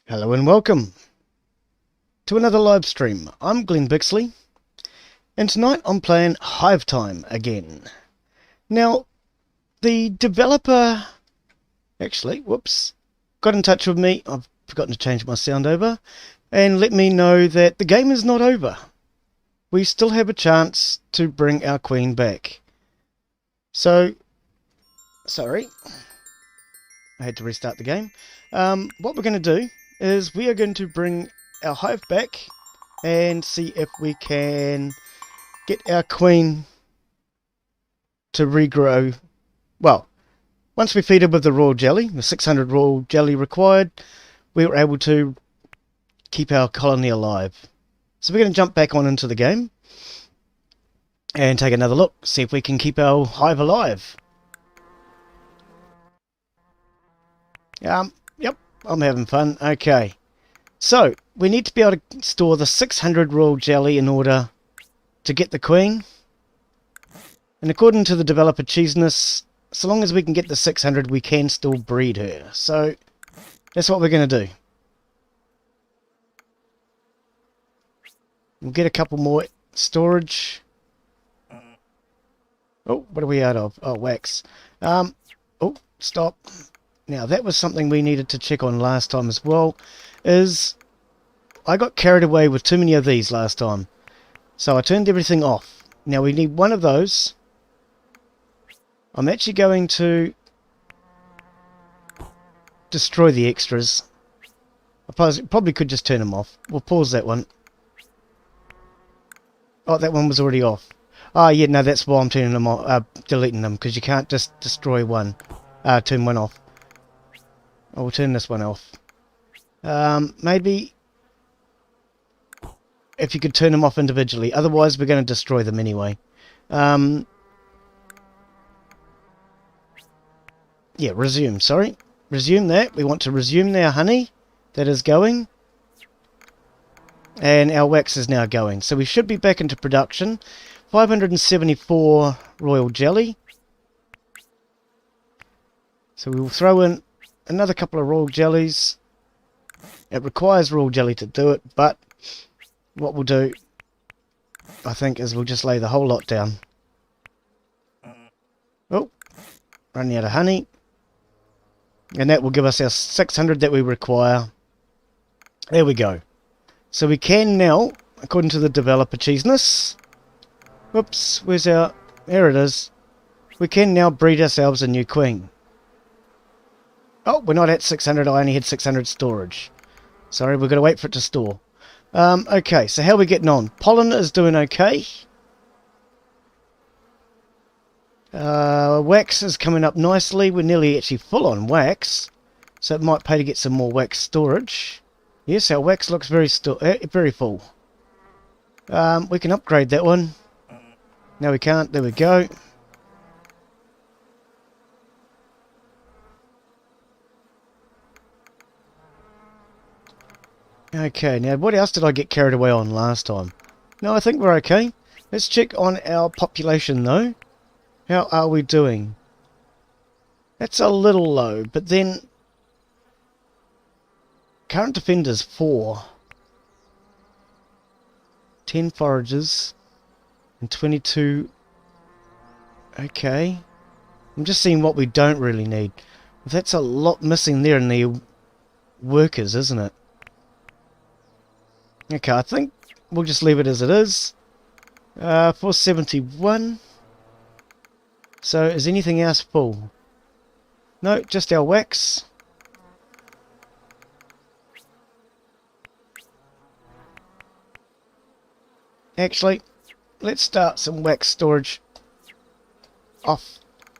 Hello and welcome to another live stream. I'm Glenn Bixley, and tonight I'm playing Hive Time again. Now, the developer got in touch with me. I've forgotten to change my sound over, and let me know that the game is not over. We still have a chance to bring our queen back. So, sorry, I had to restart the game. What we're going to do is we are going to bring our hive back and see if we can get our queen to regrow. Well, once we feed her with the royal jelly, the 600 royal jelly required, we were able to keep our colony alive. So we're going to jump back on into the game and take another look, see if we can keep our hive alive. Yep, I'm having fun. Okay. So, we need to be able to store the 600 royal jelly in order to get the queen. And according to the developer Cheeseness, so long as we can get the 600, we can still breed her. So, that's what we're going to do. We'll get a couple more storage. Oh, what are we out of? Oh, wax. Oh, stop. Now, that was something we needed to check on last time as well, is I got carried away with too many of these last time. So I turned everything off. Now we need one of those. I'm actually going to destroy the extras. I probably could just turn them off. We'll pause that one. Oh, that one was already off. Ah, yeah, no, that's why I'm turning them off, deleting them, because you can't just destroy one, turn one off. I will turn this one off. Maybe if you could turn them off individually. Otherwise, we're going to destroy them anyway. Yeah, resume, sorry. Resume that. We want to resume our honey. That is going. And our wax is now going. So we should be back into production. 574 royal jelly. So we will throw in another couple of royal jellies. It requires royal jelly to do it, but what we'll do, I think, is we'll just lay the whole lot down. Oh, running out of honey. And that will give us our 600 that we require. There we go. So we can now, according to the developer Cheeseness, whoops, where's our, there it is. We can now breed ourselves a new queen. Oh, we're not at 600, I only had 600 storage. Sorry, we've got to wait for it to store. Okay, so how are we getting on? Pollen is doing okay. Wax is coming up nicely. We're nearly actually full on wax. So it might pay to get some more wax storage. Yes, our wax looks very full. We can upgrade that one. No, we can't. There we go. Okay, now what else did I get carried away on last time? No, I think we're okay. Let's check on our population though. How are we doing? That's a little low, but then current defenders 4. 10 foragers and 22. Okay. I'm just seeing what we don't really need. That's a lot missing there in the workers, isn't it? Okay, I think we'll just leave it as it is. 471. So, is anything else full? No, just our wax. Actually, let's start some wax storage off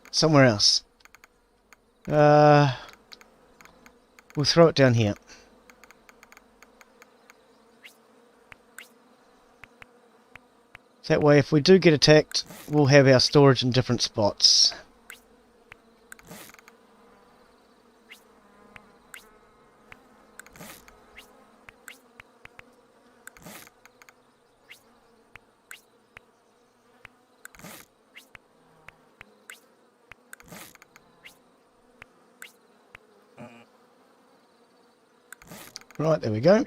somewhere else. We'll throw it down here. That way, if we do get attacked, we'll have our storage in different spots. Right, there we go.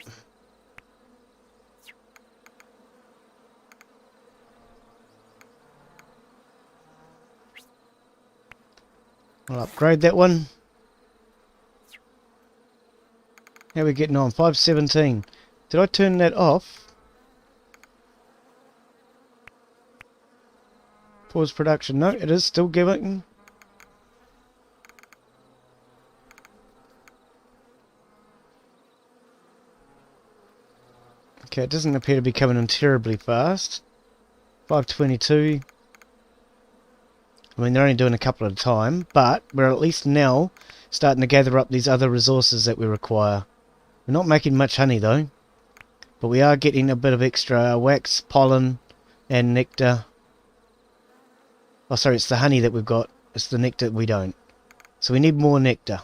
I'll upgrade that one. How are we getting on? 517. Did I turn that off? Pause production. No, it is still giving. Okay, it doesn't appear to be coming in terribly fast. 522. I mean, they're only doing a couple at a time, but we're at least now starting to gather up these other resources that we require. We're not making much honey though, but we are getting a bit of extra wax, pollen, and nectar. Oh, sorry, it's the honey that we've got. It's the nectar we don't. So we need more nectar.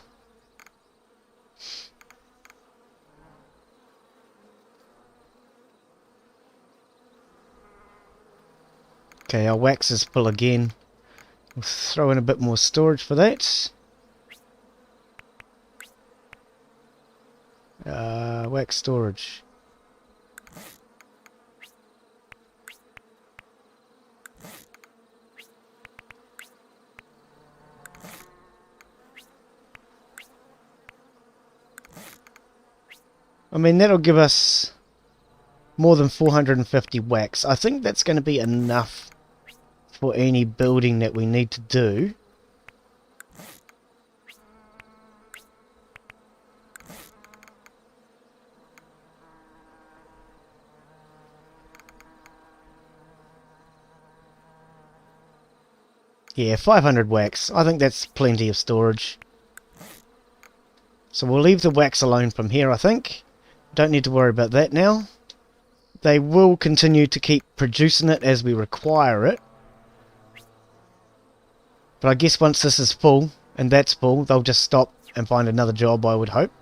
Okay, our wax is full again. We'll throw in a bit more storage for that. Wax storage. I mean, that'll give us more than 450 wax. I think that's going to be enough for any building that we need to do. Yeah, 500 wax. I think that's plenty of storage. So we'll leave the wax alone from here, I think. Don't need to worry about that now. They will continue to keep producing it as we require it. But I guess once this is full, and that's full, they'll just stop and find another job, I would hope.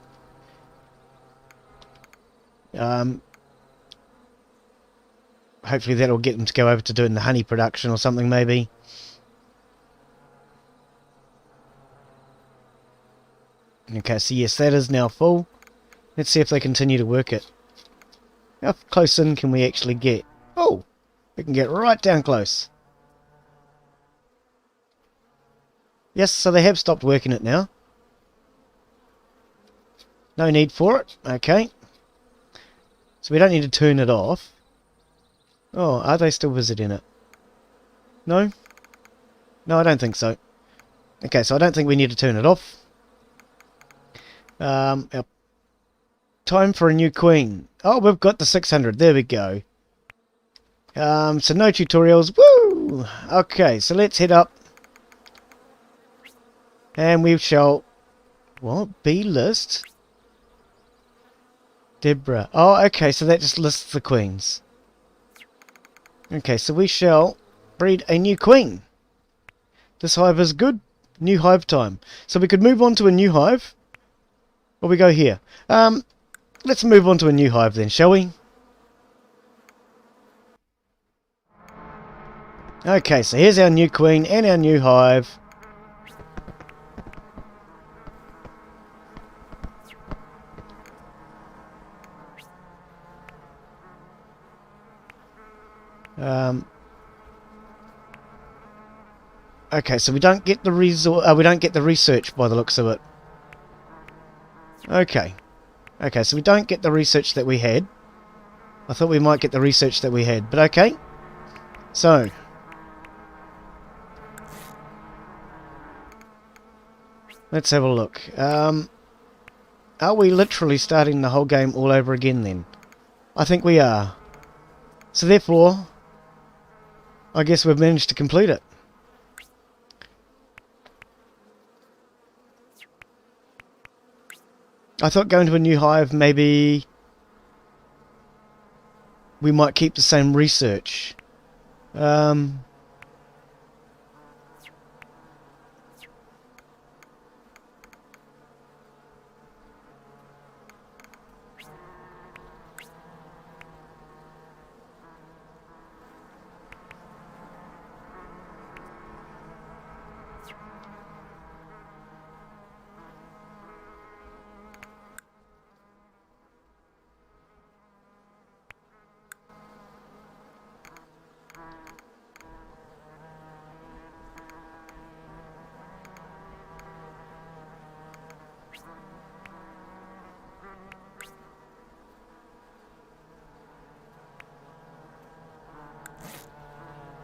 Hopefully that'll get them to go over to doing the honey production or something, maybe. Okay, so yes, that is now full. Let's see if they continue to work it. How close in can we actually get? Oh, we can get right down close. Yes, so they have stopped working it now. No need for it. Okay. So we don't need to turn it off. Oh, are they still visiting it? No? No, I don't think so. Okay, so I don't think we need to turn it off. Time for a new queen. Oh, we've got the 600. There we go. So no tutorials. Woo! Okay, so let's head up. And we shall... What? B list? Deborah. Oh, okay, so that just lists the queens. Okay, so we shall breed a new queen. This hive is good. New hive time. So we could move on to a new hive. Or we go here. Let's move on to a new hive then, shall we? Okay, so here's our new queen and our new hive. Okay, so we don't get the research by the looks of it. Okay. Okay, so we don't get the research that we had. I thought we might get the research that we had, but okay. So. Let's have a look. Are we literally starting the whole game all over again then? I think we are. So therefore, I guess we've managed to complete it. I thought going to a new hive, maybe we might keep the same research.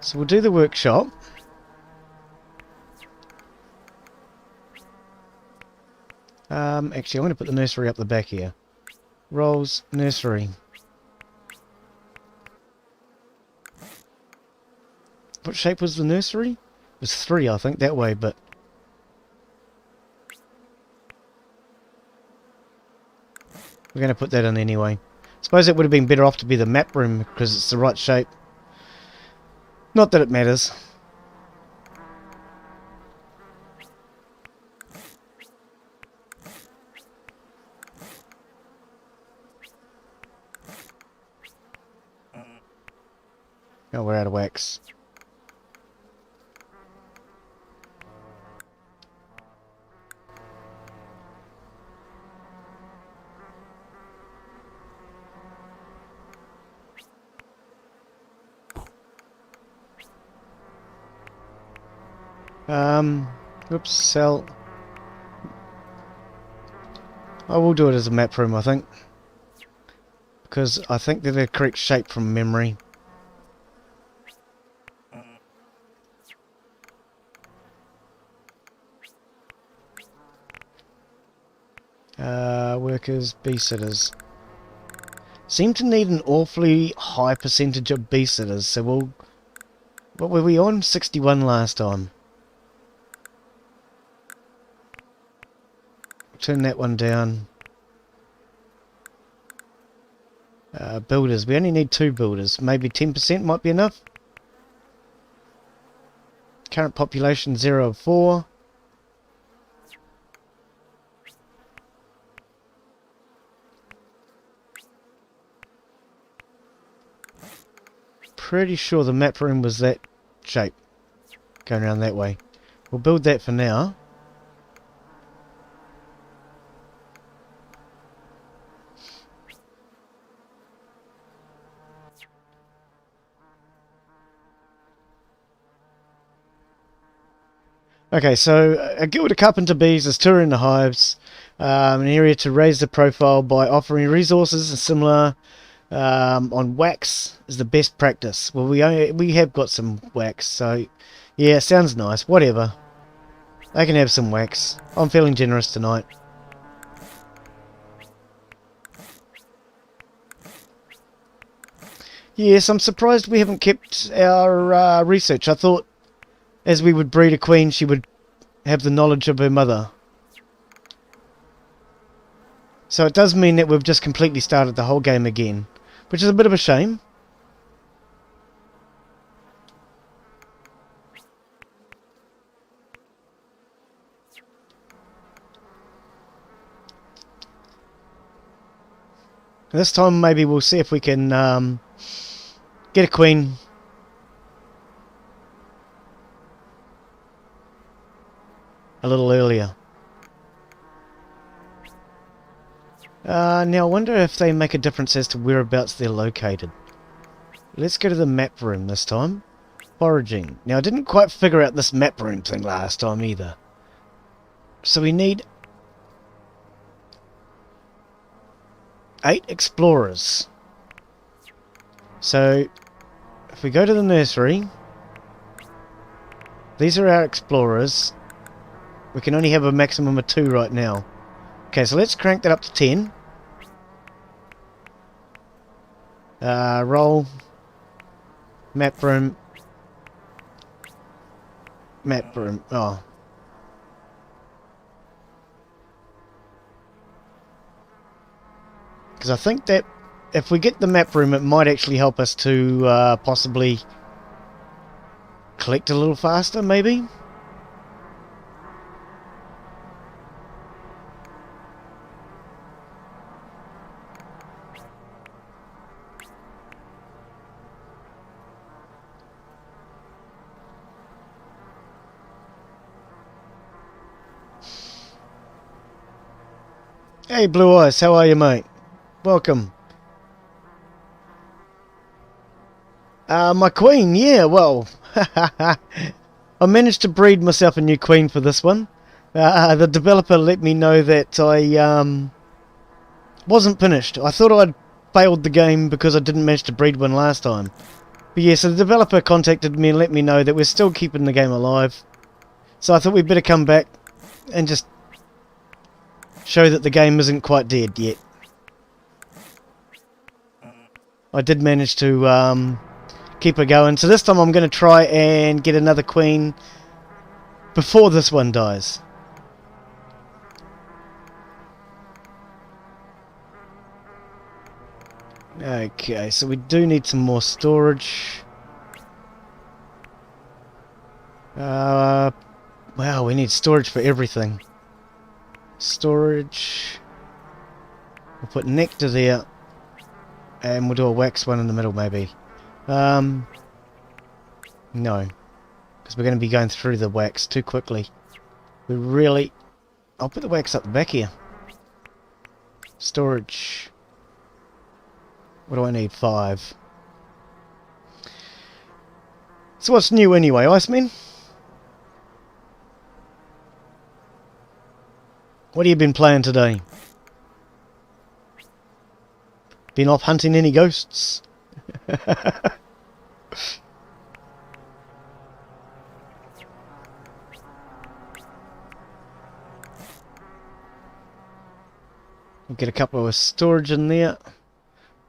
So we'll do the workshop. Actually, I'm going to put the nursery up the back here. Roles, nursery. What shape was the nursery? It was 3, I think, that way, but... we're going to put that in anyway. Suppose it would have been better off to be the map room, because it's the right shape. Not that it matters. Oh, we're out of wax. Oops, sell. I will do it as a map room, I think. Because I think they're the correct shape from memory. Workers, Beesitters. Seem to need an awfully high percentage of Beesitters, so we'll... what were we on? 61 last time. Turn that one down. Builders. We only need 2 builders. Maybe 10% might be enough. Current population 0 of 4. Pretty sure the map room was that shape. Going around that way. We'll build that for now. Okay, so a guild of carpenter bees is touring the hives, an area to raise the profile by offering resources and similar on wax is the best practice. Well, we have got some wax, so yeah, sounds nice. Whatever, I can have some wax. I'm feeling generous tonight. Yes, I'm surprised we haven't kept our research. I thought as we would breed a queen, she would have the knowledge of her mother. So it does mean that we've just completely started the whole game again, which is a bit of a shame. This time maybe we'll see if we can get a queen. A little earlier. Now I wonder if they make a difference as to whereabouts they're located. Let's go to the map room this time. Foraging. Now I didn't quite figure out this map room thing last time either. So we need 8 explorers. So if we go to the nursery, these are our explorers. We can only have a maximum of 2 right now. Okay, so let's crank that up to 10. Roll. Map room. Map room. Oh. Because I think that if we get the map room, it might actually help us to possibly collect a little faster, maybe? Hey Blue Eyes, how are you, mate? Welcome. My queen, yeah, well, I managed to breed myself a new queen for this one. The developer let me know that I wasn't finished. I thought I'd failed the game because I didn't manage to breed one last time. But yeah, so the developer contacted me and let me know that we're still keeping the game alive. So I thought we'd better come back and just show that the game isn't quite dead yet. I did manage to keep her going. So this time I'm going to try and get another queen before this one dies. Okay, so we do need some more storage. Wow, we need storage for everything. Storage. We'll put nectar there. And we'll do a wax one in the middle, maybe. No. Because we're going to be going through the wax too quickly. We really... I'll put the wax up the back here. Storage. What do I need? 5. So what's new anyway, Iceman? What have you been playing today? Been off hunting any ghosts? We'll get a couple of storage in there.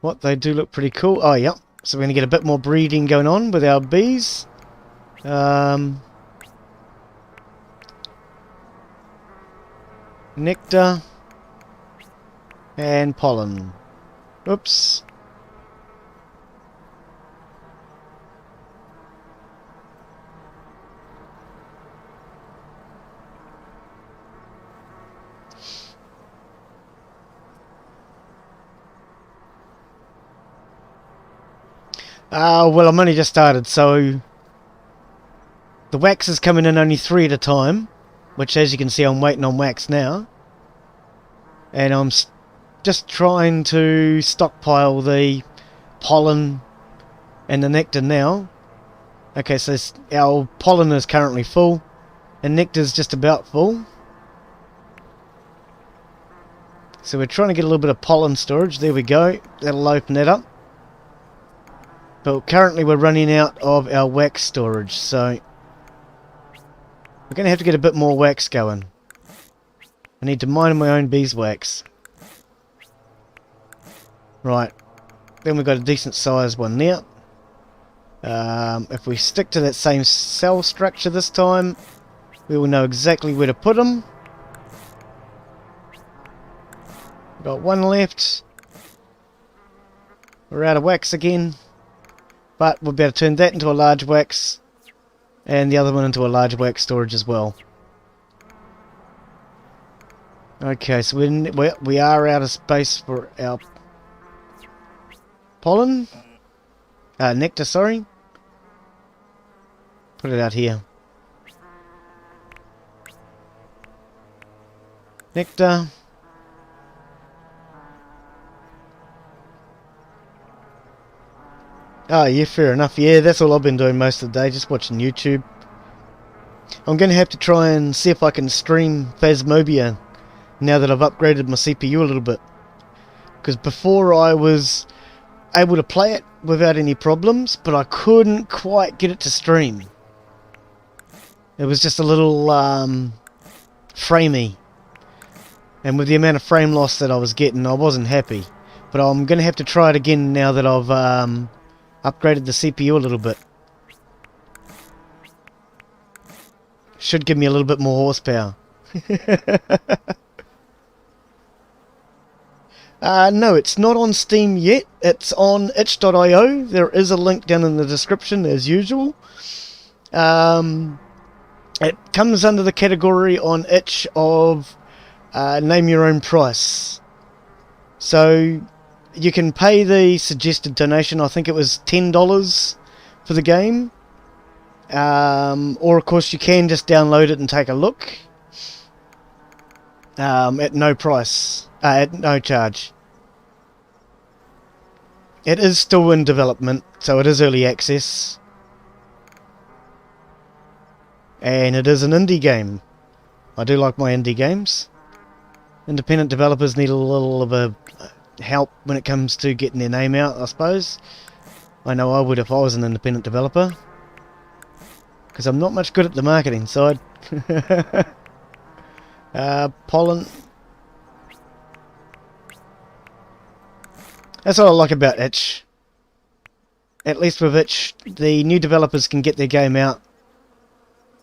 What, they do look pretty cool. Oh, yeah. So we're going to get a bit more breeding going on with our bees. Nectar. And pollen. Oops. Well, I'm only just started, so the wax is coming in only 3 at a time, which, as you can see, I'm waiting on wax now, and I'm just trying to stockpile the pollen and the nectar now. Okay, so our pollen is currently full, and nectar is just about full. So we're trying to get a little bit of pollen storage. There we go. That'll open it up. But currently we're running out of our wax storage, so we're going to have to get a bit more wax going. I need to mine my own beeswax. Right, then we've got a decent sized one there. If we stick to that same cell structure this time, we will know exactly where to put them. Got one left. We're out of wax again. But we'll be able to turn that into a large wax, and the other one into a large wax storage as well. Okay, so we are out of space for our pollen. Nectar, sorry. Put it out here. Nectar. Oh, yeah, fair enough. Yeah, that's all I've been doing most of the day, just watching YouTube. I'm going to have to try and see if I can stream Phasmophobia now that I've upgraded my CPU a little bit. Because before I was able to play it without any problems, but I couldn't quite get it to stream. It was just a little framey. And with the amount of frame loss that I was getting, I wasn't happy. But I'm going to have to try it again now that I've upgraded the CPU a little bit. Should give me a little bit more horsepower. No, it's not on Steam yet. It's on itch.io. There is a link down in the description as usual. It comes under the category on itch of name your own price. So you can pay the suggested donation. I think it was $10 for the game. Or of course you can just download it and take a look. At no price. At no charge. It is still in development, so it is early access. And it is an indie game. I do like my indie games. Independent developers need a little of a help when it comes to getting their name out, I suppose. I know I would if I was an independent developer. Because I'm not much good at the marketing side. Pollen. That's what I like about itch. At least with itch, the new developers can get their game out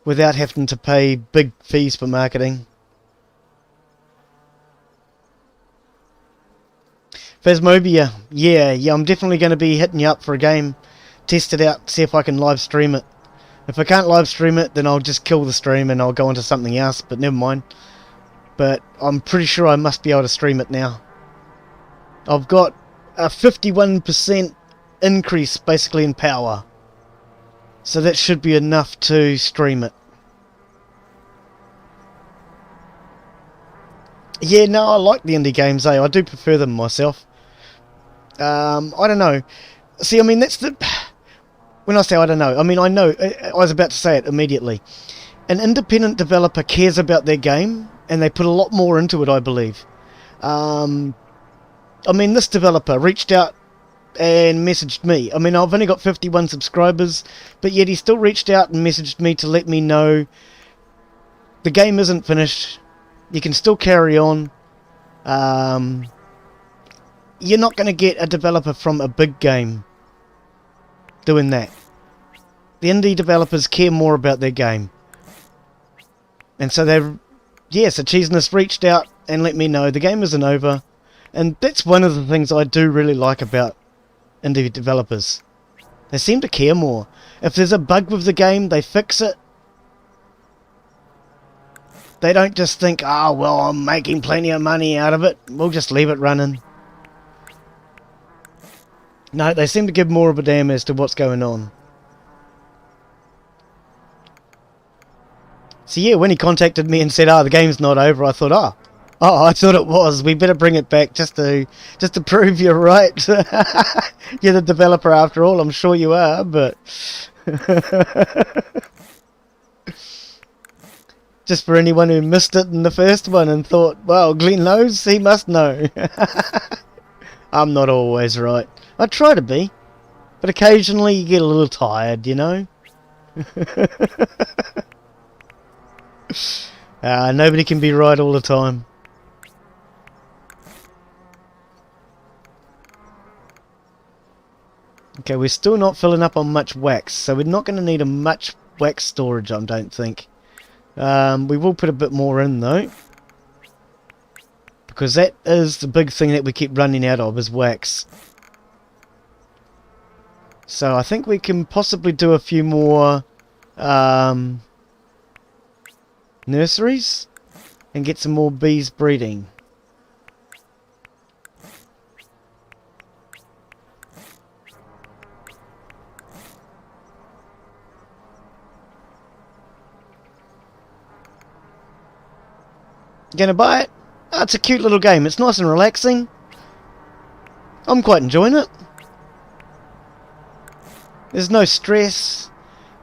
without having to pay big fees for marketing. Phasmophobia, yeah, I'm definitely going to be hitting you up for a game. Test it out, see if I can live stream it. If I can't live stream it, then I'll just kill the stream and I'll go on to something else, but never mind. But I'm pretty sure I must be able to stream it now. I've got a 51% increase basically in power. So that should be enough to stream it. Yeah, no, I like the indie games, I do prefer them myself. I don't know. See, I mean, that's the... When I say I don't know, I mean I know. I was about to say it immediately. An independent developer cares about their game, and they put a lot more into it, I believe. I mean, this developer reached out and messaged me. I mean, I've only got 51 subscribers, but yet he still reached out and messaged me to let me know the game isn't finished. You can still carry on. You're not going to get a developer from a big game doing that. The indie developers care more about their game. And so they've... Yeah, so Cheeseness reached out and let me know the game isn't over. And that's one of the things I do really like about indie developers. They seem to care more. If there's a bug with the game, they fix it. They don't just think, oh, well, I'm making plenty of money out of it. We'll just leave it running. No, they seem to give more of a damn as to what's going on. So yeah, when he contacted me and said, oh, the game's not over, I thought, oh, I thought it was. We better bring it back just to prove you're right. You're the developer after all, I'm sure you are, but... Just for anyone who missed it in the first one and thought, well, Glenn knows, he must know. I'm not always right. I try to be, but occasionally you get a little tired, you know? Nobody can be right all the time. Okay, we're still not filling up on much wax, so we're not going to need a much wax storage, I don't think. We will put a bit more in, though. Because that is the big thing that we keep running out of, is wax. So I think we can possibly do a few more nurseries and get some more bees breeding. Gonna buy it? Oh, it's a cute little game. It's nice and relaxing. I'm quite enjoying it. There's no stress,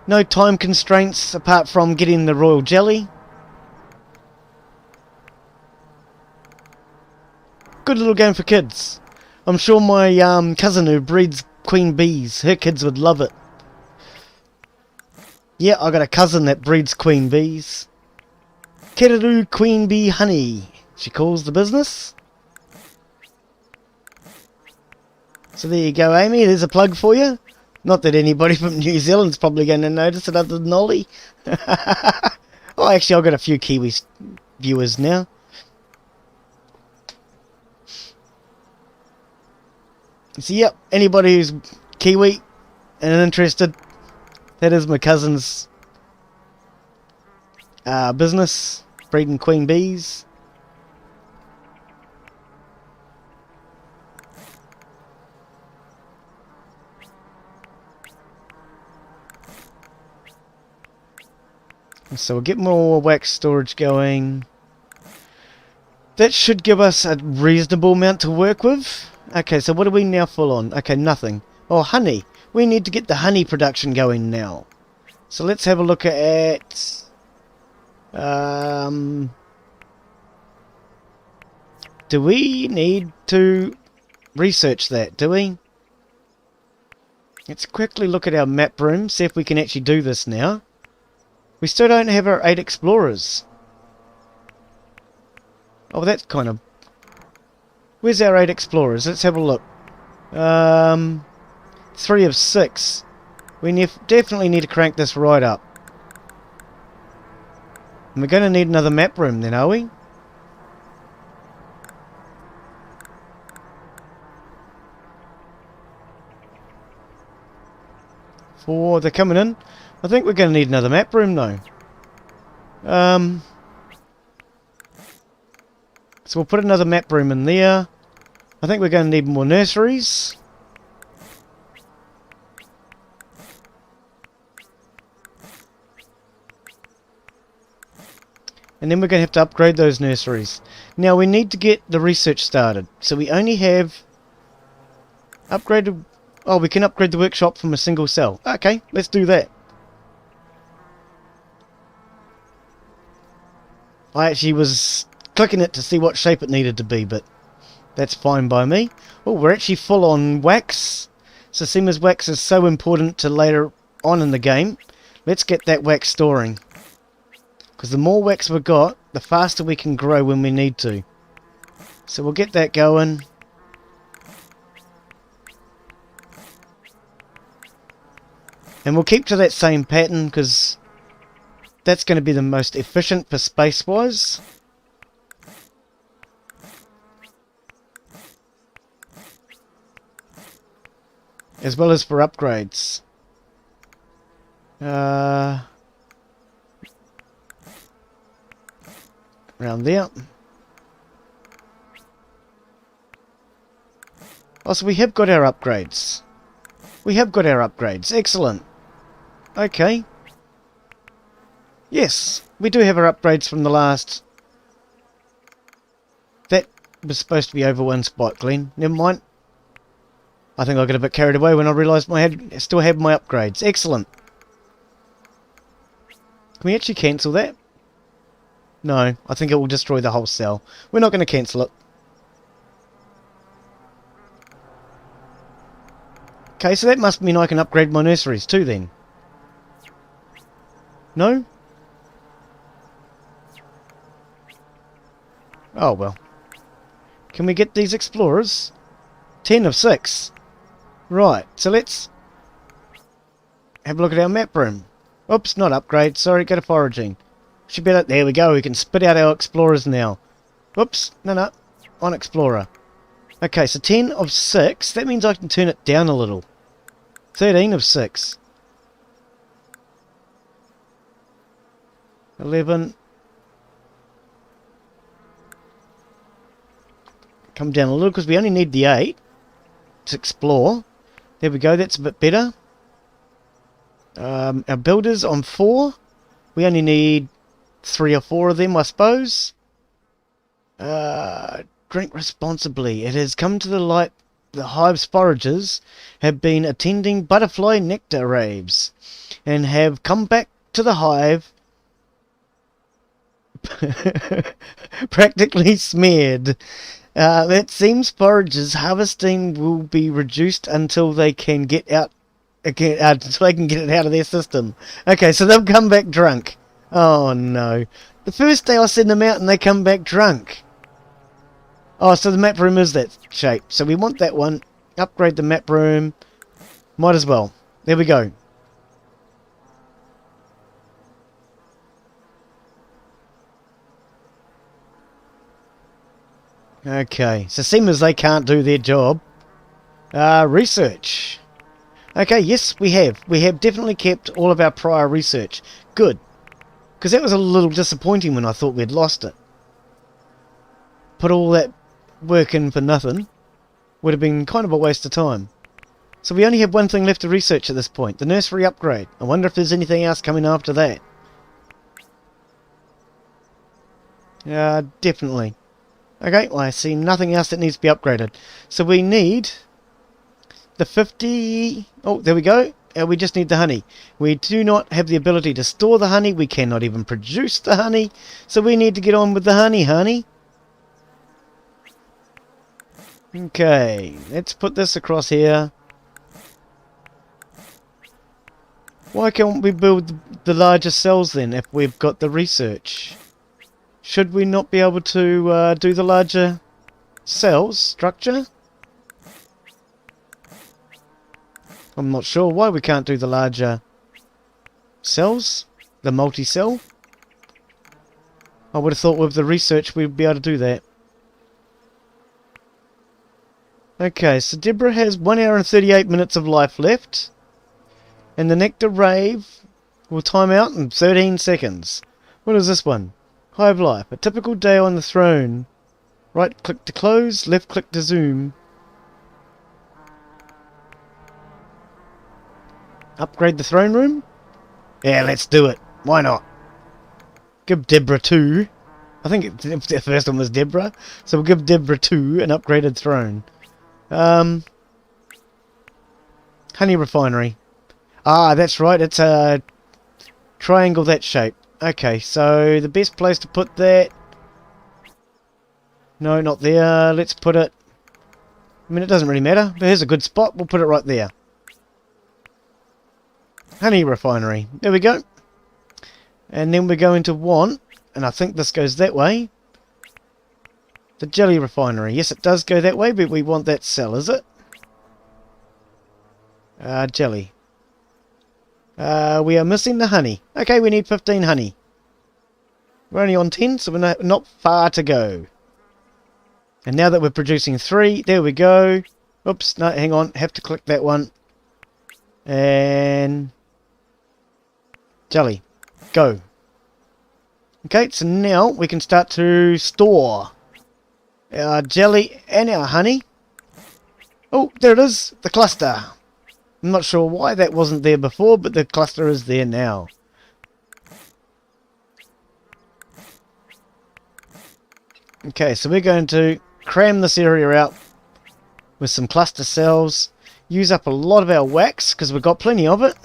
no time constraints apart from getting the royal jelly. Good little game for kids. I'm sure my cousin who breeds queen bees, her kids would love it. Yeah, I got a cousin that breeds queen bees. Kerru Queen Bee Honey, she calls the business. So there you go, Amy, there's a plug for you. Not that anybody from New Zealand's probably going to notice it other than Ollie. Oh, actually, I've got a few Kiwi viewers now. So, yep, anybody who's Kiwi and interested, that is my cousin's business, breeding queen bees. So we'll get more wax storage going. That should give us a reasonable amount to work with. Okay, so what are we now full on? Okay, nothing. Oh, honey. We need to get the honey production going now. So let's have a look at... do we need to research that, do we? Let's quickly look at our map room, see if we can actually do this now. We still don't have our 8 explorers. Oh, that's kind of... Where's our 8 explorers? Let's have a look. 3 of 6. We definitely need to crank this right up. And we're going to need another map room then, are we? Four, they're coming in. I think we're going to need another map room though. So we'll put another map room in there. I think we're going to need more nurseries. And then we're going to have to upgrade those nurseries. Now we need to get the research started. So we only have upgraded... Oh, we can upgrade the workshop from a single cell. Okay, let's do that. I actually was clicking it to see what shape it needed to be, but that's fine by me. Oh, we're actually full on wax. So seeing as wax is so important to later on in the game, let's get that wax storing. Because the more wax we've got, the faster we can grow when we need to. So we'll get that going. And we'll keep to that same pattern because that's going to be the most efficient for space-wise. As well as for upgrades. Around there. Oh, so we have got our upgrades. We have got our upgrades. Excellent. Okay. Yes, we do have our upgrades from the last... That was supposed to be over one spot, Glenn. Never mind. I think I got a bit carried away when I realised I still had my upgrades. Excellent. Can we actually cancel that? No, I think it will destroy the whole cell. We're not going to cancel it. Okay, so that must mean I can upgrade my nurseries too then. No? Oh well. Can we get these explorers? 10 of 6. Right, so let's have a look at our map room. Oops, not upgrade, sorry, go to foraging. Should be like, there we go, we can spit out our explorers now. Whoops, no, on explorer. Okay, so 10 of 6, that means I can turn it down a little. 13 of 6. 11. Come down a little because we only need the 8 to explore. There we go, that's a bit better. Our builders on 4. We only need 3 or 4 of them, I suppose. Drink responsibly. It has come to the light the hive's foragers have been attending butterfly nectar raves and have come back to the hive practically smeared. It seems foragers harvesting will be reduced until they can get out until they can get it out of their system. Okay, so they'll come back drunk. Oh no. The first day I send them out and they come back drunk. Oh, so the map room is that shape. So we want that one. Upgrade the map room. Might as well. There we go. Okay, so seeing as they can't do their job. Research. Okay, yes, we have. We have definitely kept all of our prior research. Good. Because that was a little disappointing when I thought we'd lost it. Put all that work in for nothing. Would have been kind of a waste of time. So we only have one thing left to research at this point. The nursery upgrade. I wonder if there's anything else coming after that. Definitely. Okay, well I see nothing else that needs to be upgraded. So we need the 50... Oh, there we go. We just need the honey. We do not have the ability to store the honey. We cannot even produce the honey. So we need to get on with the honey. Okay, let's put this across here. Why can't we build the larger cells then if we've got the research? Should we not be able to do the larger cells structure? I'm not sure why we can't do the larger cells, the multi-cell. I would have thought with the research we'd be able to do that. Okay, so Deborah has 1 hour and 38 minutes of life left. And the nectar rave will time out in 13 seconds. What is this one? Hive life. A typical day on the throne. Right click to close, left click to zoom. Upgrade the throne room? Yeah, let's do it. Why not? Give Deborah 2. I think the first one was Deborah. So we'll give Deborah 2 an upgraded throne. Honey refinery. Ah, that's right. It's a triangle that shape. Okay, so the best place to put that... No, not there. Let's put it... I mean, it doesn't really matter. But here's a good spot. We'll put it right there. Honey refinery. There we go. And then we're going to want, and I think this goes that way, the jelly refinery. Yes, it does go that way, but we want that cell, is it? Jelly. We are missing the honey. Okay, we need 15 honey. We're only on 10, so we're not far to go. And now that we're producing 3, there we go. Oops, no, hang on. Have to click that one. And... jelly. Go. Okay, so now we can start to store our jelly and our honey. Oh, there it is. The cluster. I'm not sure why that wasn't there before, but the cluster is there now. Okay, so we're going to cram this area out with some cluster cells. Use up a lot of our wax, because we've got plenty of it.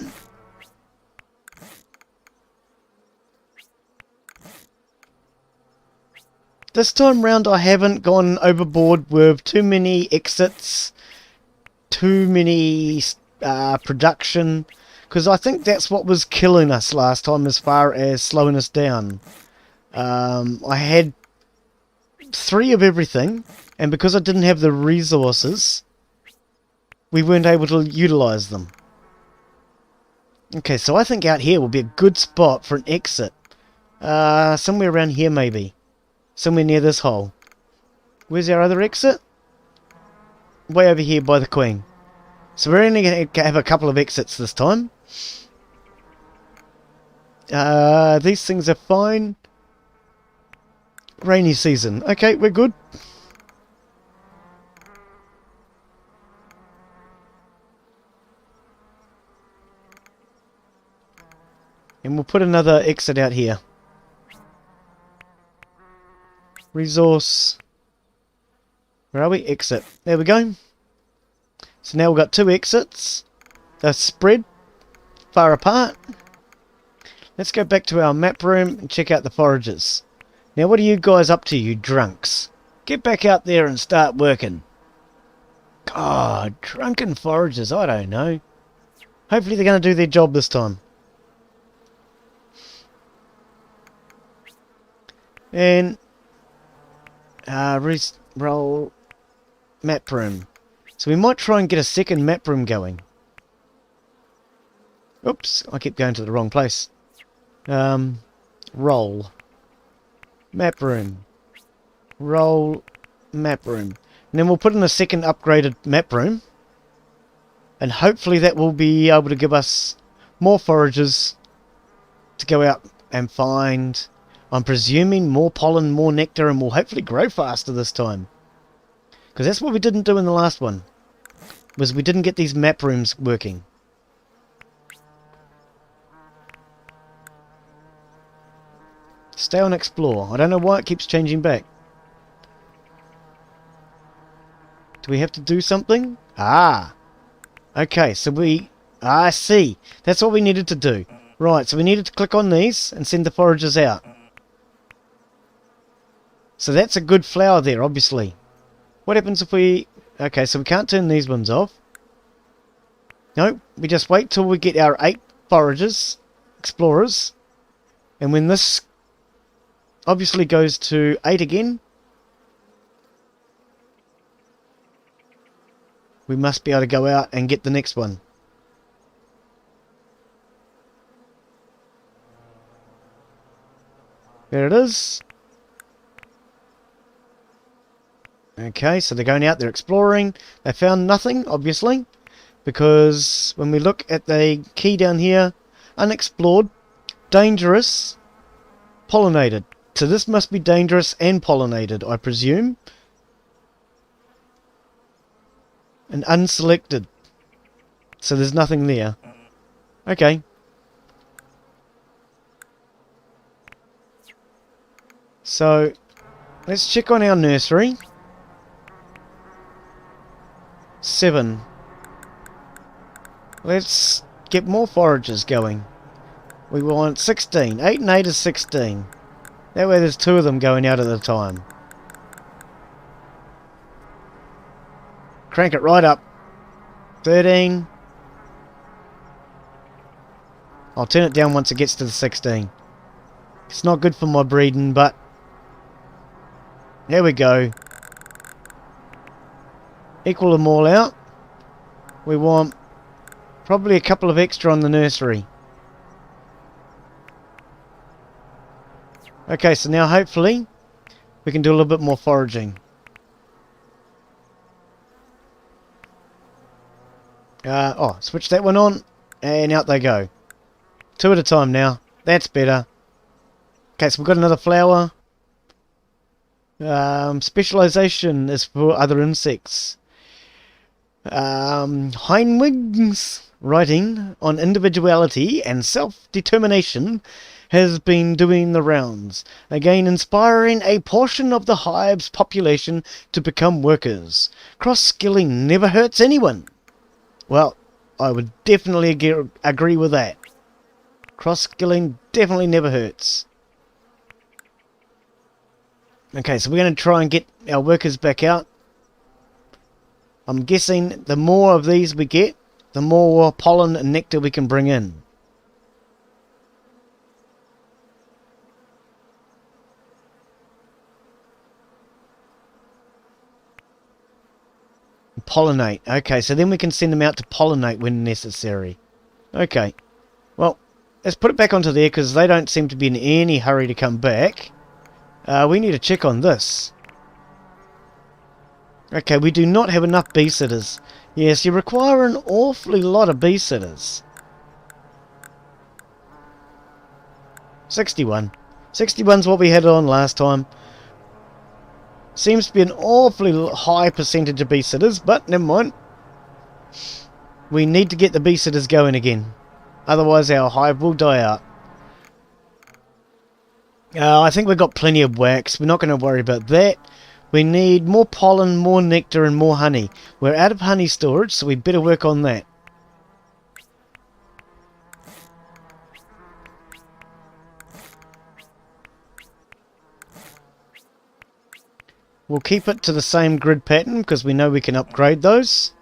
This time round I haven't gone overboard with too many exits, too many production, because I think that's what was killing us last time as far as slowing us down. I had 3 of everything, and because I didn't have the resources, we weren't able to utilize them. Okay, so I think out here will be a good spot for an exit. Somewhere around here maybe. Somewhere near this hole. Where's our other exit? Way over here by the queen. So we're only going to have a couple of exits this time. These things are fine. Rainy season. Okay, we're good. And we'll put another exit out here. Resource. Where are we? Exit. There we go. So now we've got 2 exits. They're spread far apart. Let's go back to our map room and check out the foragers. Now what are you guys up to, you drunks? Get back out there and start working. God, drunken foragers, I don't know. Hopefully they're going to do their job this time. And roll map room. So we might try and get a second map room going. Oops, I keep going to the wrong place. Roll map room. Roll map room. And then we'll put in a second upgraded map room. And hopefully that will be able to give us more foragers to go out and find. I'm presuming more pollen, more nectar, and we'll hopefully grow faster this time. Because that's what we didn't do in the last one. Was we didn't get these map rooms working. Stay on explore. I don't know why it keeps changing back. Do we have to do something? Ah! Okay, so I see. That's what we needed to do. Right, so we needed to click on these and send the foragers out. So that's a good flower there, obviously. What happens if we... Okay, so we can't turn these ones off. No, we just wait till we get our 8 foragers, explorers, and when this obviously goes to 8 again, we must be able to go out and get the next one. There it is. Okay, so they're going out, they're exploring. They found nothing, obviously, because when we look at the key down here, unexplored, dangerous, pollinated. So this must be dangerous and pollinated, I presume. And unselected. So there's nothing there. Okay. So, let's check on our nursery. 7. Let's get more foragers going. We want 16. 8 and 8 is 16. That way there's 2 of them going out at a time. Crank it right up. 13. I'll turn it down once it gets to the 16. It's not good for my breeding, but there we go. Equal them all out. We want probably a couple of extra on the nursery. Okay, so now hopefully we can do a little bit more foraging. Switch that one on, and out they go. 2 at a time now. That's better. Okay, so we've got another flower. Specialization is for other insects. Heinwig's writing on individuality and self-determination has been doing the rounds, again inspiring a portion of the hive's population to become workers. Cross-skilling never hurts anyone. Well, I would definitely agree with that. Cross-skilling definitely never hurts. Okay, so we're going to try and get our workers back out. I'm guessing the more of these we get, the more pollen and nectar we can bring in. Pollinate. Okay, so then we can send them out to pollinate when necessary. Okay. Well, let's put it back onto there because they don't seem to be in any hurry to come back. We need to check on this. Okay, we do not have enough Beesitters. Yes, you require an awfully lot of Beesitters. 61. 61's what we had on last time. Seems to be an awfully high percentage of Beesitters, but never mind. We need to get the Beesitters going again. Otherwise our hive will die out. I think we've got plenty of wax. We're not going to worry about that. We need more pollen, more nectar and more honey. We're out of honey storage, so we better work on that. We'll keep it to the same grid pattern because we know we can upgrade those.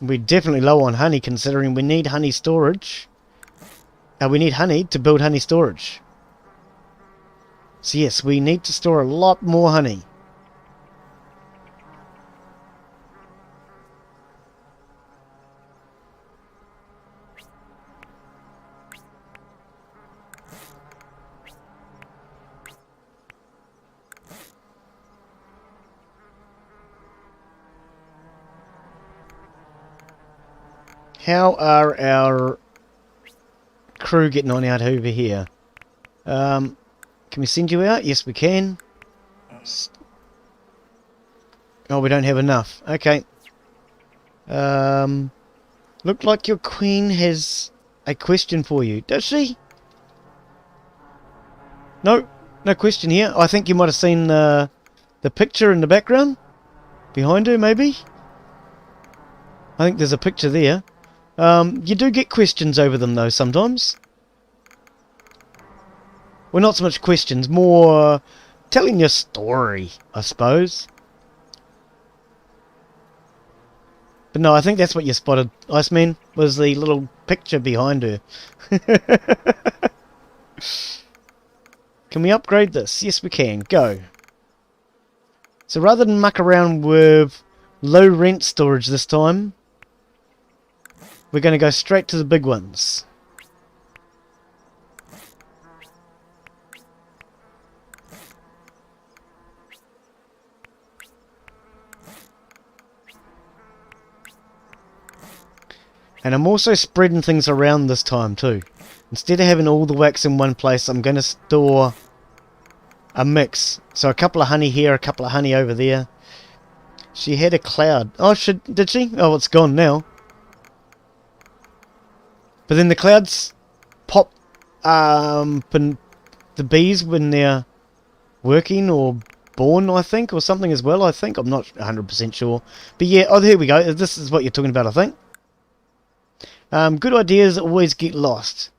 We're definitely low on honey considering we need honey storage. We need honey to build honey storage. So yes, we need to store a lot more honey. How are our crew getting on out over here? Can we send you out? Yes, we can. Oh, we don't have enough. Okay. Look like your queen has a question for you. Does she? No, no question here. I think you might have seen the picture in the background. Behind her, maybe? I think there's a picture there. You do get questions over them, though, sometimes. Well, not so much questions, more telling your story, I suppose. But no, I think that's what you spotted, Iceman, was the little picture behind her. Can we upgrade this? Yes, we can. Go. So rather than muck around with low rent storage this time, we're going to go straight to the big ones. And I'm also spreading things around this time too. Instead of having all the wax in one place, I'm going to store a mix. So a couple of honey here, a couple of honey over there. She had a cloud. Oh, did she? Oh, it's gone now. But then the clouds pop the bees when they're working or born, I think, or something as well, I think. I'm not 100% sure. But yeah, oh, here we go. This is what you're talking about, I think. Good ideas always get lost.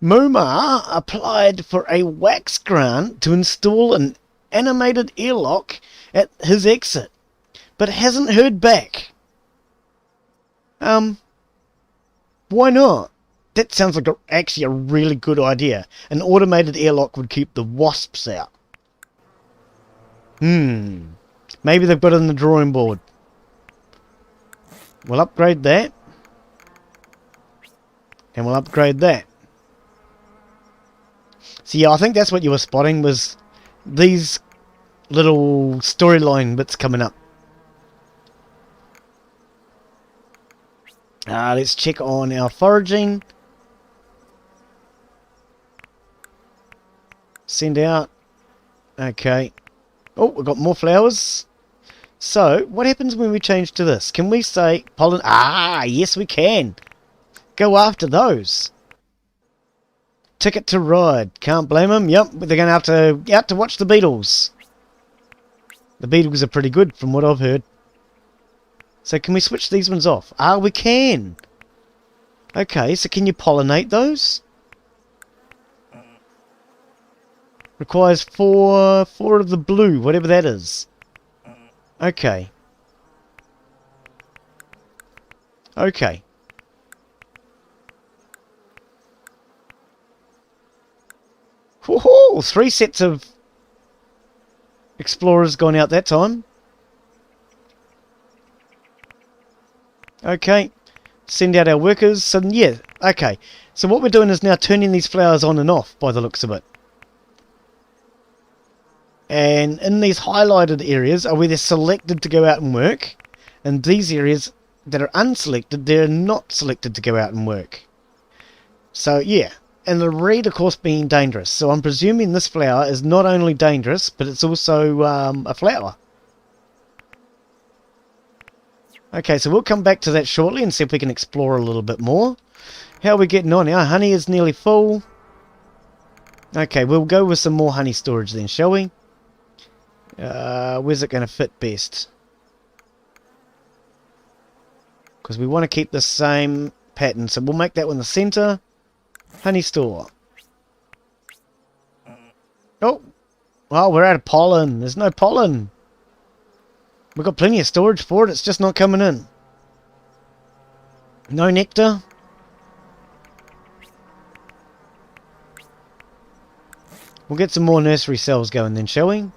Momar applied for a wax grant to install an animated airlock at his exit, but hasn't heard back. Why not? That sounds like actually a really good idea. An automated airlock would keep the wasps out. Maybe they've got it on the drawing board. We'll upgrade that. And we'll upgrade that. So yeah, I think that's what you were spotting, was these little storyline bits coming up. Let's check on our foraging. Send out. Okay. Oh, we've got more flowers. So, what happens when we change to this? Can we say pollen? Yes we can. Go after those. Ticket to ride. Can't blame them. Yep, they're going to have to out to watch the beetles. The beetles are pretty good from what I've heard. So can we switch these ones off? We can. Okay, so can you pollinate those? Requires four of the blue, whatever that is. Okay. Okay. Woohoo! 3 sets of explorers gone out that time. Okay. Send out our workers. So yeah, okay. So what we're doing is now turning these flowers on and off by the looks of it. And in these highlighted areas are where they're selected to go out and work. And these areas that are unselected, they're not selected to go out and work. So yeah. And the red, of course, being dangerous. So I'm presuming this flower is not only dangerous, but it's also a flower. Okay, so we'll come back to that shortly and see if we can explore a little bit more. How are we getting on? Our honey is nearly full. Okay, we'll go with some more honey storage then, shall we? Where's it going to fit best? Because we want to keep the same pattern. So we'll make that one the center. Honey store. Oh, we're out of pollen. There's no pollen. We've got plenty of storage for it. It's just not coming in. No nectar. We'll get some more nursery cells going then, shall we?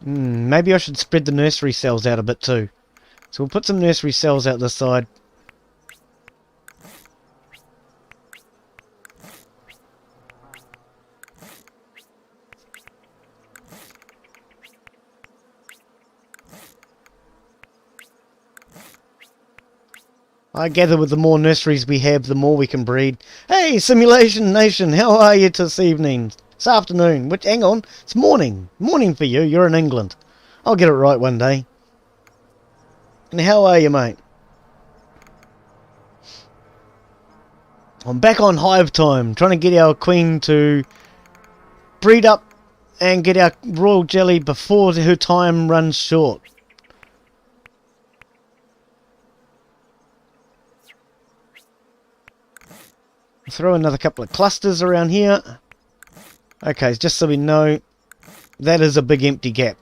Maybe I should spread the nursery cells out a bit too. So we'll put some nursery cells out this side. I gather with the more nurseries we have, the more we can breed. Hey, Simulation Nation, how are you this evening? This afternoon. Hang on, it's morning. Morning for you, you're in England. I'll get it right one day. And how are you, mate? I'm back on Hive Time, trying to get our queen to breed up and get our royal jelly before her time runs short. Throw another couple of clusters around here. Okay, just so we know, that is a big empty gap.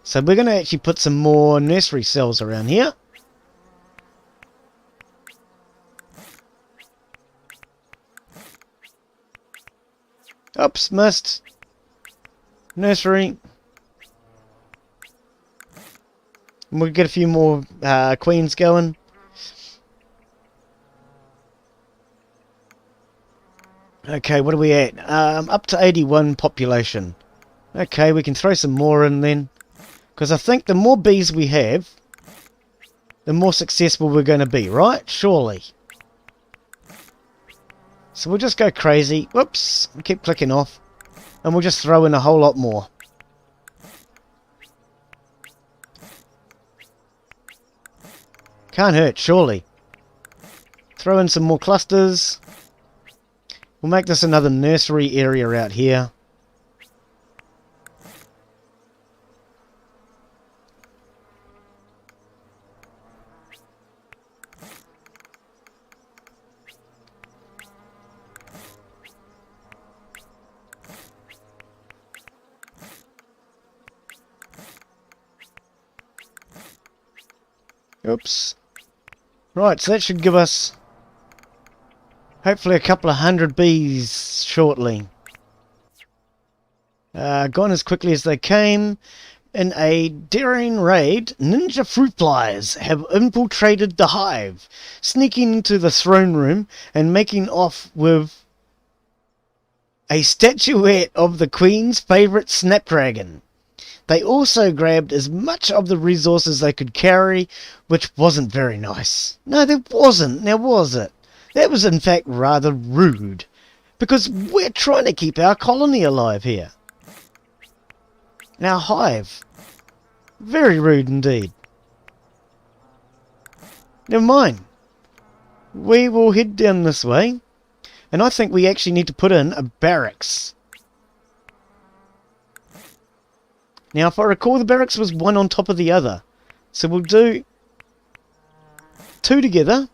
So we're going to actually put some more nursery cells around here. Oops, missed. Nursery. And we'll get a few more queens going. Okay, what are we at? Up to 81 population. Okay, we can throw some more in then. Because I think the more bees we have, the more successful we're going to be, right? Surely. So we'll just go crazy. Whoops, keep clicking off. And we'll just throw in a whole lot more. Can't hurt, surely. Throw in some more clusters. We'll make this another nursery area out here. Oops. Right, so that should give us hopefully a couple of 100 bees shortly. Gone as quickly as they came. In a daring raid, ninja fruit flies have infiltrated the hive, sneaking into the throne room and making off with a statuette of the Queen's favourite snapdragon. They also grabbed as much of the resources they could carry, which wasn't very nice. No, there wasn't, now was it? That was in fact rather rude, because we're trying to keep our colony alive here. Our hive. Very rude indeed. Never mind. We will head down this way, and I think we actually need to put in a barracks. Now, if I recall, the barracks was one on top of the other. So we'll do two together.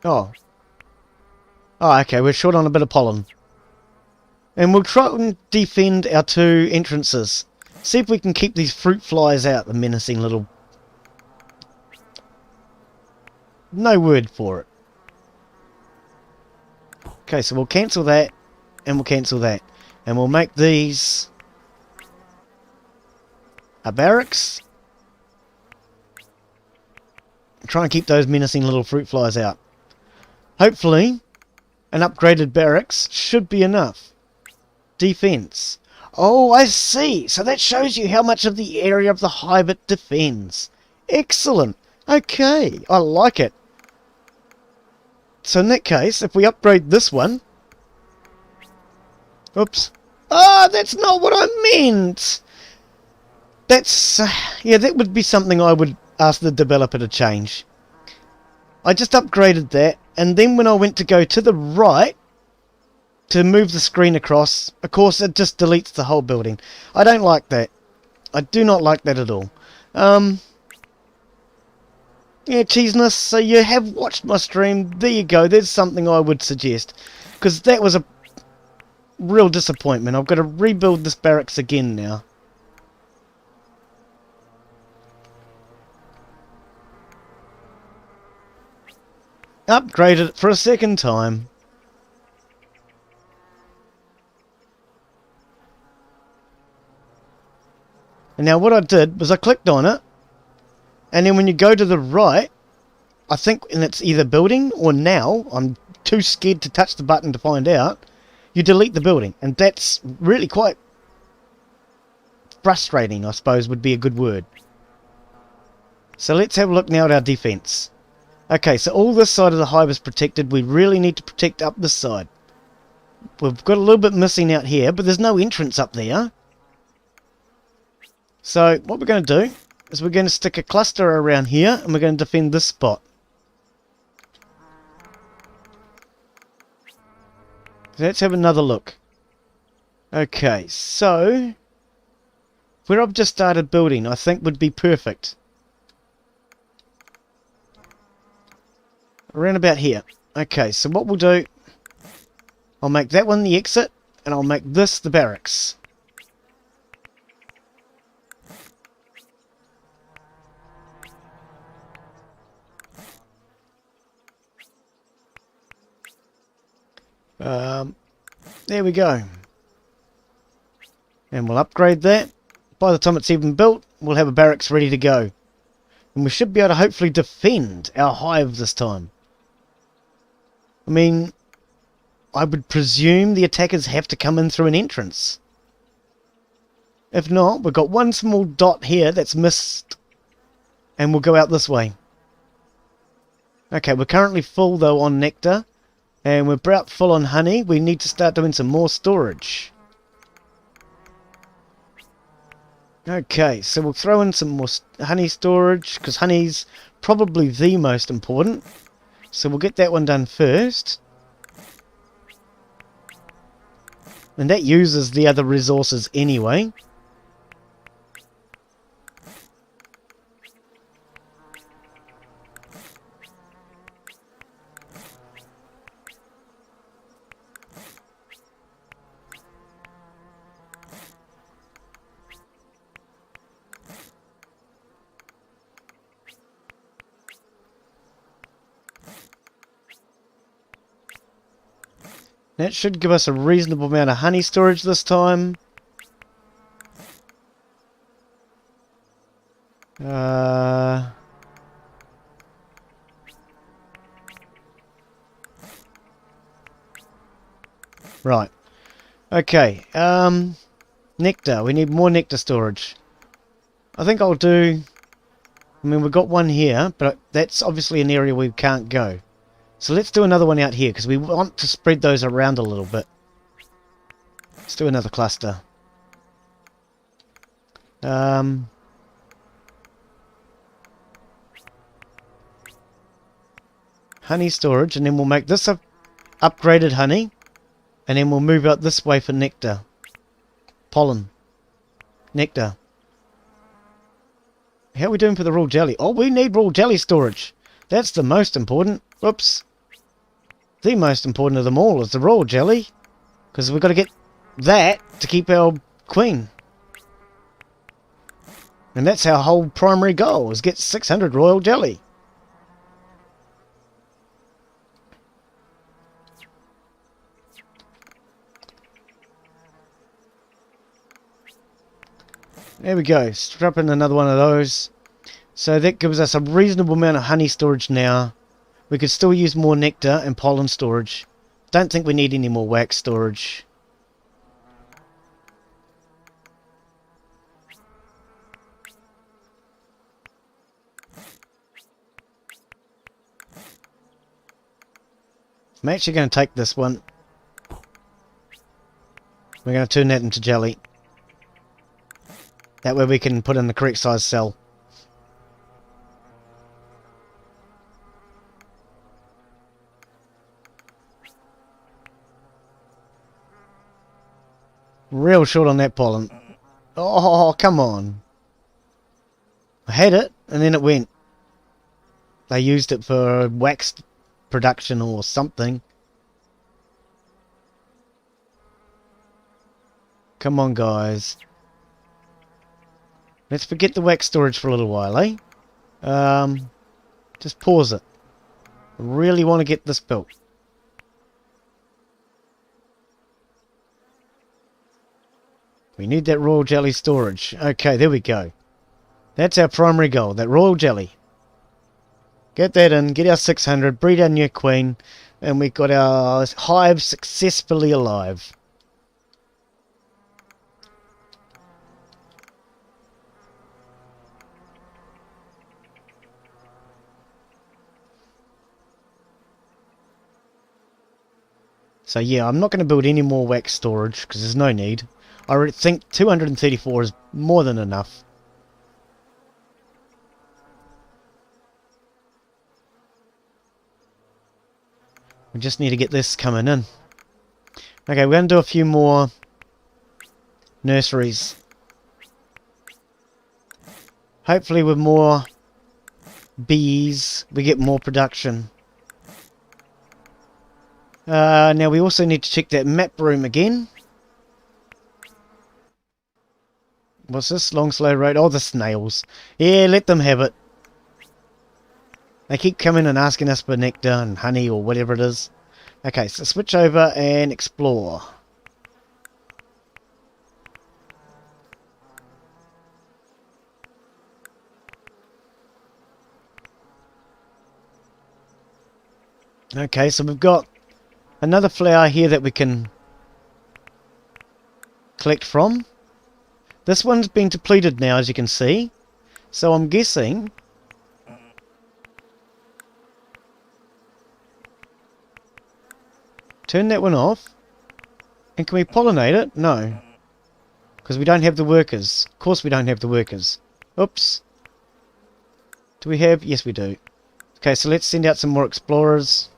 Oh. Oh, okay, we're short on a bit of pollen. And we'll try and defend our two entrances. See if we can keep these fruit flies out, the menacing little... No word for it. Okay, so we'll cancel that, and we'll cancel that. And we'll make these a barracks. Try and keep those menacing little fruit flies out. Hopefully, an upgraded barracks should be enough. Defense. Oh, I see. So that shows you how much of the area of the hive it defends. Excellent. Okay, I like it. So in that case, if we upgrade this one... Oops. Ah, that's not what I meant! That's... yeah, that would be something I would ask the developer to change. I just upgraded that, and then when I went to go to the right to move the screen across, of course it just deletes the whole building. I don't like that. I do not like that at all. Yeah, Cheeseness, so you have watched my stream. There you go, there's something I would suggest. Because that was a real disappointment. I've got to rebuild this barracks again now. Upgraded it for a second time. And now what I did was I clicked on it. And then when you go to the right, I think, and it's either building or now, I'm too scared to touch the button to find out, you delete the building. And that's really quite frustrating, I suppose, would be a good word. So let's have a look now at our defense. Okay, so all this side of the hive is protected. We really need to protect up this side. We've got a little bit missing out here, but there's no entrance up there. So what we're going to do is we're going to stick a cluster around here, and we're going to defend this spot. So let's have another look. Okay, so where I've just started building, I think would be perfect. Around about here. Okay, so what we'll do, I'll make that one the exit, and I'll make this the barracks. There we go. And we'll upgrade that. By the time it's even built, we'll have a barracks ready to go. And we should be able to hopefully defend our hive this time. I mean, I would presume the attackers have to come in through an entrance. If not, we've got one small dot here that's missed. And we'll go out this way. Okay, we're currently full though on nectar. And we're about full on honey. We need to start doing some more storage. Okay, so we'll throw in some more honey storage, because honey's probably the most important. So we'll get that one done first. And that uses the other resources anyway. That should give us a reasonable amount of honey storage this time. Right. Okay. Nectar. We need more nectar storage. I think I'll do... I mean, we've got one here, but that's obviously an area we can't go. So let's do another one out here, because we want to spread those around a little bit. Let's do another cluster. Honey storage, and then we'll make this upgraded honey, and then we'll move out this way for nectar. Pollen. Nectar. How are we doing for the raw jelly? Oh, we need raw jelly storage. That's the most important. Whoops. The most important of them all is the raw jelly. Because we've got to get that to keep our queen. And that's our whole primary goal, is get 600 royal jelly. There we go. Strap in another one of those. So that gives us a reasonable amount of honey storage now. We could still use more nectar and pollen storage. Don't think we need any more wax storage. I'm actually going to take this one. We're going to turn that into jelly. That way we can put in the correct size cell. Real short on that pollen. Oh, come on. I had it, and then it went. They used it for wax production or something. Come on, guys. Let's forget the wax storage for a little while, eh? Just pause it. I really want to get this built. We need that royal jelly storage. Okay, there we go. That's our primary goal, that royal jelly. Get that in, get our 600, breed our new queen, and we've got our hive successfully alive. So yeah, I'm not going to build any more wax storage, because there's no need. I already think 234 is more than enough. We just need to get this coming in. Okay, we're going to do a few more nurseries. Hopefully with more bees we get more production. Now we also need to check that map room again. What's this? Long slow road. Oh, the snails. Yeah, let them have it. They keep coming and asking us for nectar and honey or whatever it is. Okay, so switch over and explore. Okay, so we've got another flower here that we can collect from. This one's been depleted now, as you can see. So I'm guessing turn that one off. And can we pollinate it? No. Because we don't have the workers. Of course we don't have the workers. Oops. Do we have? Yes, we do. Okay, so let's send out some more explorers.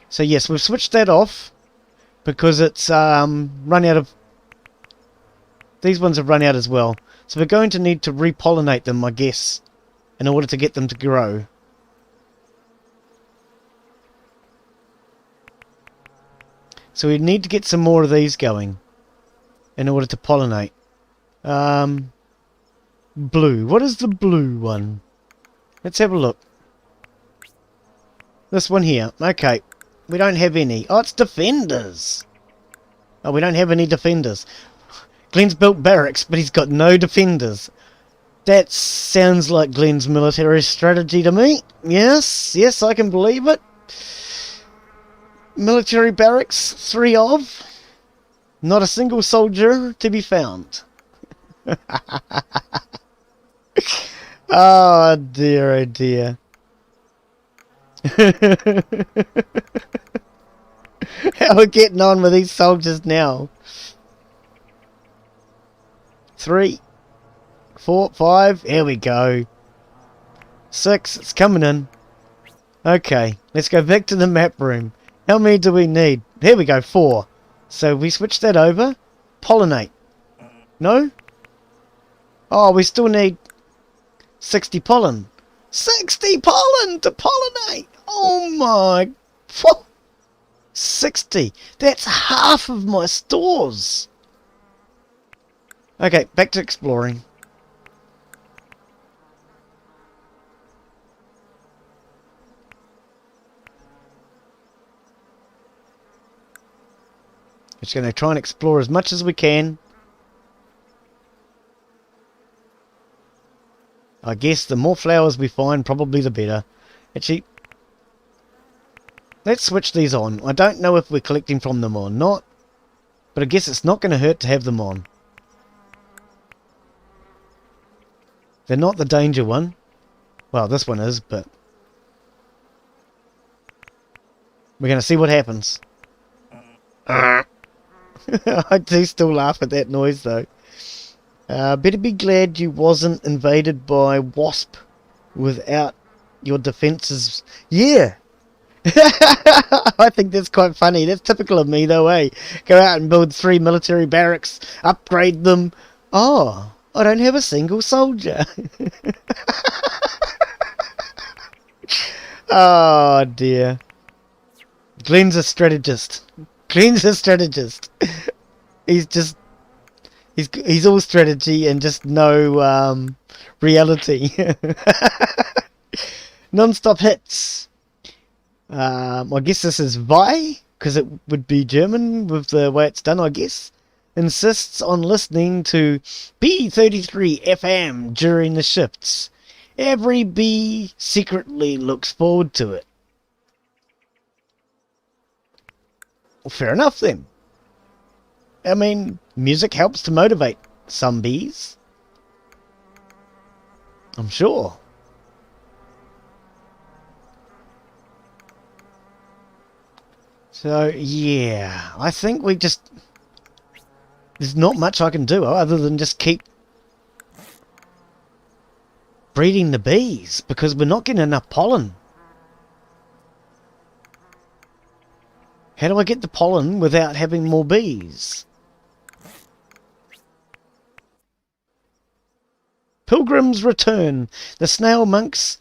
So yes, we've switched that off. Because it's run out of... These ones have run out as well. So we're going to need to repollinate them, I guess. In order to get them to grow. So we need to get some more of these going. In order to pollinate. Blue. What is the blue one? Let's have a look. This one here. Okay. We don't have any. Oh, it's defenders. Oh, we don't have any defenders. Glenn's built barracks, but he's got no defenders. That sounds like Glenn's military strategy to me. Yes, yes, I can believe it. Military barracks, 3 of. Not a single soldier to be found. Oh dear, oh dear. How we're getting on with these soldiers now. 3, 4, 5. Here we go. 6. It's coming in. Okay, let's go back to the map room. How many do we need? Here we go, 4. So we switch that over. Pollinate. No? Oh, we still need 60 pollen. 60 pollen to pollinate! Oh my... 60! That's half of my stores! Okay, back to exploring. Just going to try and explore as much as we can. I guess the more flowers we find, probably the better. Actually, let's switch these on. I don't know if we're collecting from them or not, but I guess it's not going to hurt to have them on. They're not the danger one. Well, this one is, but we're going to see what happens. I do still laugh at that noise, though. Better be glad you wasn't invaded by wasp without your defences. Yeah! I think that's quite funny. That's typical of me, though, eh? Go out and build 3 military barracks, upgrade them. Oh, I don't have a single soldier. Oh, dear. Glenn's a strategist. Glenn's a strategist. He's just... He's all strategy and just no reality. Non-stop hits. I guess this is Vi, because it would be German with the way it's done, I guess. Insists on listening to B33 FM during the shifts. Every bee secretly looks forward to it. Well, fair enough then. I mean, music helps to motivate some bees. I'm sure. So, yeah. I think we just... There's not much I can do other than just keep breeding the bees, because we're not getting enough pollen. How do I get the pollen without having more bees? Pilgrims return. The snail monks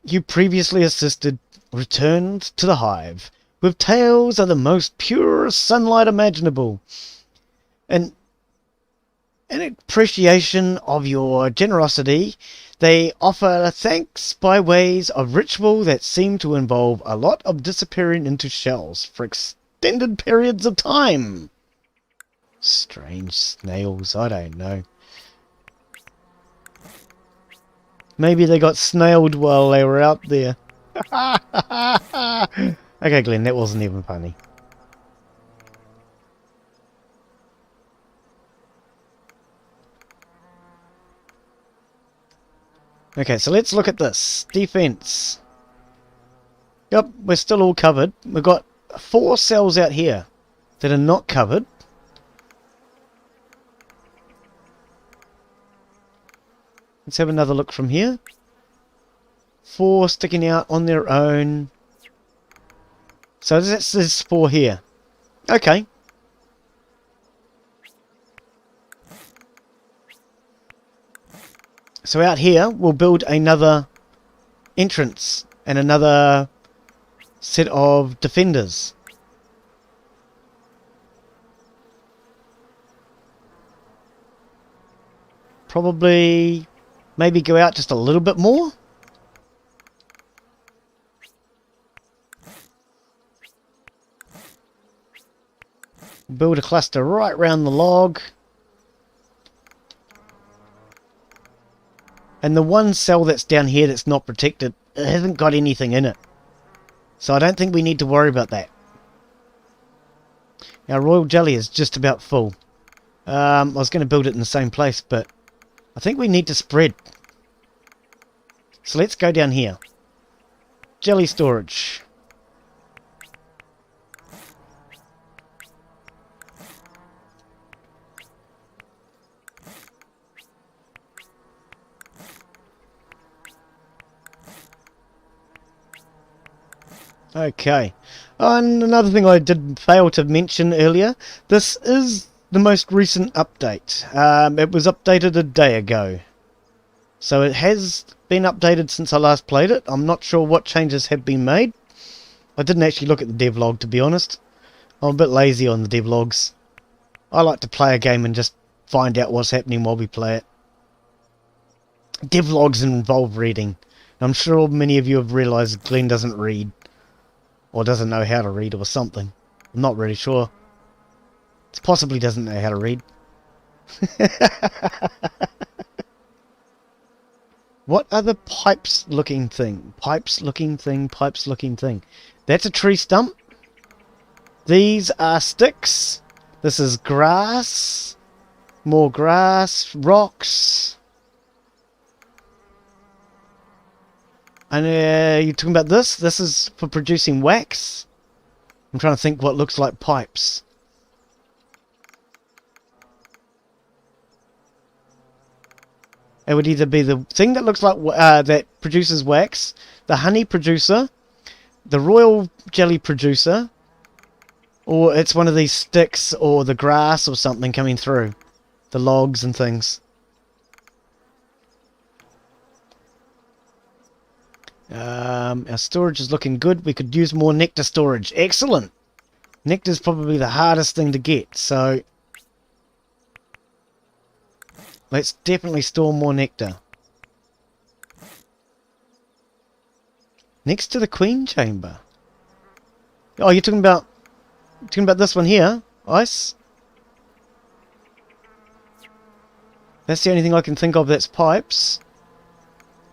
you previously assisted returned to the hive with tales of the most pure sunlight imaginable. And in appreciation of your generosity, they offer thanks by ways of ritual that seem to involve a lot of disappearing into shells for extended periods of time. Strange snails, I don't know. Maybe they got snailed while they were out there. Okay, Glenn, that wasn't even funny. Okay, so let's look at this. Defense. Yep, we're still all covered. We've got 4 cells out here that are not covered. Let's have another look from here. 4 sticking out on their own. So that's this 4 here. Okay. So out here, we'll build another entrance and another set of defenders. Probably, maybe go out just a little bit more. Build a cluster right round the log. And the one cell that's down here that's not protected, it hasn't got anything in it. So I don't think we need to worry about that. Our royal jelly is just about full. I was going to build it in the same place, but I think we need to spread. So let's go down here. Jelly storage. Okay, and another thing I did fail to mention earlier, this is the most recent update. It was updated a day ago. So it has been updated since I last played it. I'm not sure what changes have been made. I didn't actually look at the devlog, to be honest. I'm a bit lazy on the devlogs. I like to play a game and just find out what's happening while we play it. Devlogs involve reading. I'm sure many of you have realised Glenn doesn't read. Or doesn't know how to read or something. I'm not really sure. It possibly doesn't know how to read. What are the pipes looking thing? Pipes looking thing, pipes looking thing. That's a tree stump. These are sticks. This is grass. More grass. Rocks. And you're talking about this? This is for producing wax? I'm trying to think what looks like pipes. It would either be the thing that looks like that produces wax, the honey producer, the royal jelly producer, or it's one of these sticks or the grass or something coming through. The logs and things. Our storage is looking good. We could use more nectar storage. Excellent! Nectar is probably the hardest thing to get, so let's definitely store more nectar. Next to the queen chamber. Oh, you're talking about this one here? Ice? That's the only thing I can think of that's pipes.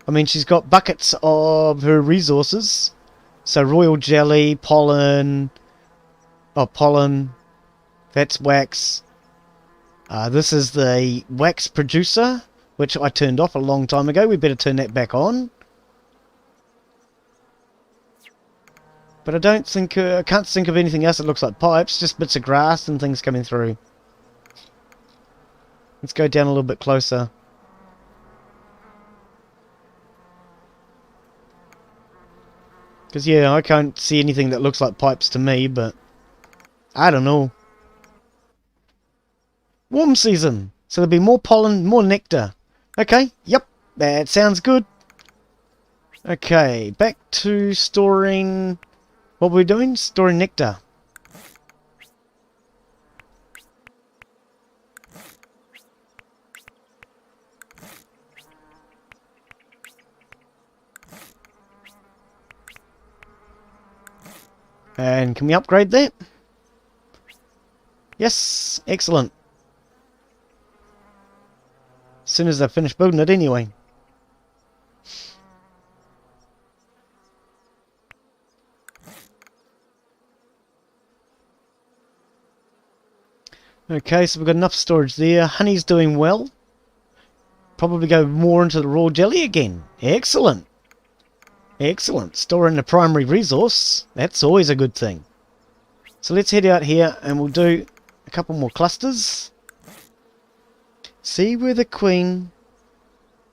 I mean, she's got buckets of her resources. So royal jelly, pollen. Oh, pollen. That's wax. This is the wax producer, which I turned off a long time ago. We better turn that back on. But I don't think, I can't think of anything else that looks like pipes. Just bits of grass and things coming through. Let's go down a little bit closer. Because, yeah, I can't see anything that looks like pipes to me, but I don't know. Warm season. So there'll be more pollen, more nectar. Okay, yep, that sounds good. Okay, back to storing... What were we doing? Storing nectar. And can we upgrade that? Yes, excellent. As soon as I finish building it anyway. Okay, so we've got enough storage there. Honey's doing well. Probably go more into the raw jelly again. Excellent. Excellent. Storing the primary resource. That's always a good thing. So let's head out here and we'll do a couple more clusters. See where the queen,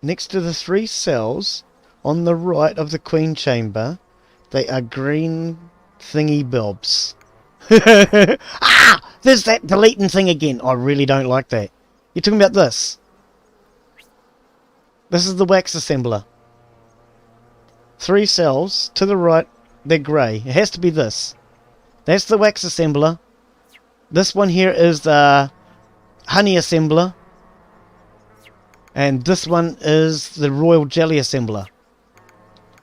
next to the 3 cells, on the right of the queen chamber, they are green thingy bobs. Ah! There's that deleting thing again. I really don't like that. You're talking about this. This is the wax assembler. 3 cells to the right, they're grey. It has to be this. That's the wax assembler. This one here is the honey assembler. And this one is the royal jelly assembler.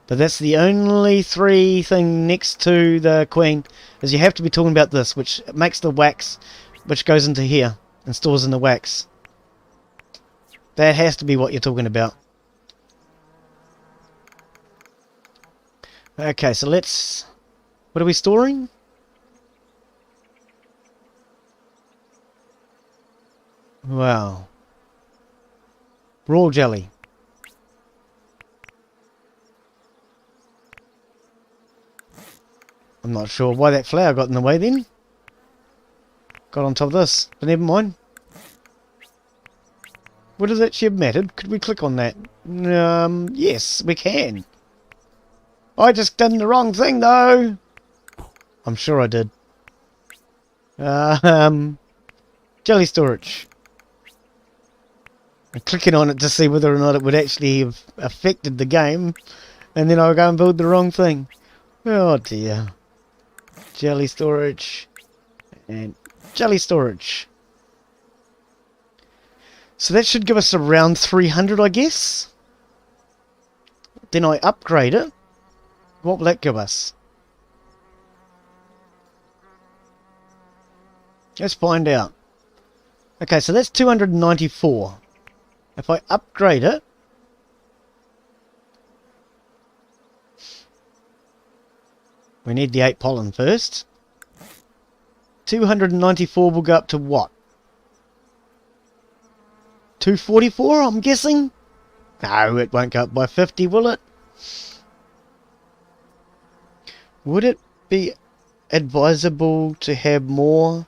But that's the only 3 thing next to the queen, is you have to be talking about this, which makes the wax, which goes into here and stores in the wax. That has to be what you're talking about. Okay, so let's... What are we storing? Wow. Raw jelly. I'm not sure why that flower got in the way then. Got on top of this, but never mind. What does that have mattered? Could we click on that? Yes, we can. I just done the wrong thing though. I'm sure I did. Jelly storage. I'm clicking on it to see whether or not it would actually have affected the game, and then I'll go and build the wrong thing. Oh dear. Jelly storage and jelly storage. So that should give us around 300, I guess. Then I upgrade it. What will that give us? Let's find out. Okay, so that's 294. If I upgrade it, we need the 8 pollen first. 294 will go up to what? 244, I'm guessing? No, it won't go up by 50, will it? Would it be advisable to have more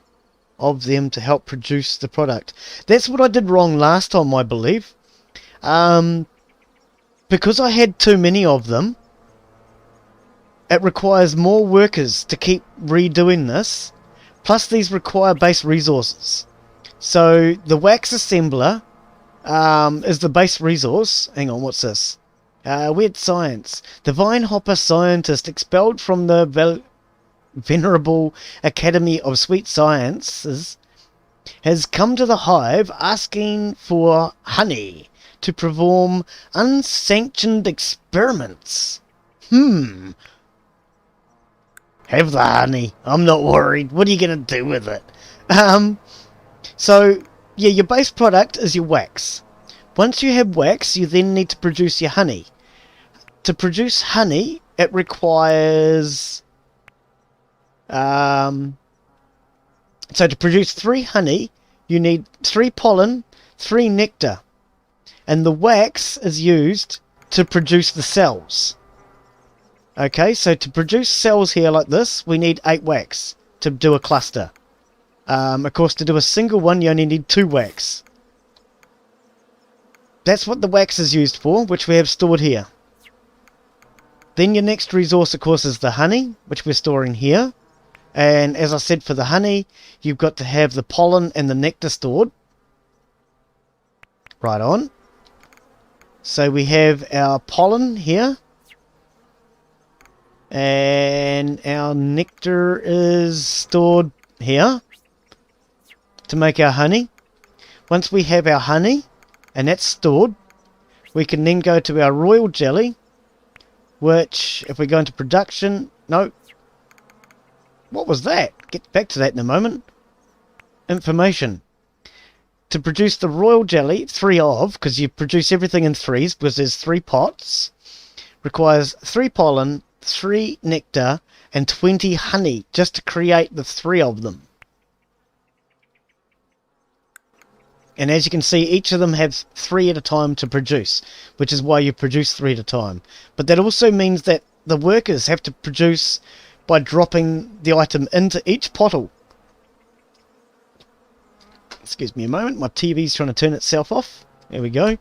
of them to help produce the product? That's what I did wrong last time, I believe. Because I had too many of them, it requires more workers to keep redoing this. Plus these require base resources. So the wax assembler is the base resource. Hang on, what's this? Weird science. The vine hopper scientist expelled from the venerable Academy of Sweet Sciences has come to the hive asking for honey to perform unsanctioned experiments. Have the honey. I'm not worried. What are you going to do with it? So, yeah, your base product is your wax. Once you have wax, you then need to produce your honey. To produce honey, it requires... so to produce 3 honey, you need 3 pollen, 3 nectar. And the wax is used to produce the cells. Okay, so to produce cells here like this, we need 8 wax to do a cluster. Of course, to do a single one, you only need 2 wax. That's what the wax is used for, which we have stored here. Then your next resource, of course, is the honey, which we're storing here. And as I said, for the honey, you've got to have the pollen and the nectar stored. Right on. So we have our pollen here. And our nectar is stored here to make our honey. Once we have our honey, and that's stored, we can then go to our royal jelly, which, if we go into production... No. What was that? Get back to that in a moment. Information. To produce the royal jelly, 3 of, because you produce everything in 3s, because there's 3 pots, requires 3 pollen, 3 nectar, and 20 honey, just to create the 3 of them. And as you can see, each of them have 3 at a time to produce, which is why you produce 3 at a time. But that also means that the workers have to produce by dropping the item into each pottle. Excuse me a moment, my TV's trying to turn itself off. There we go.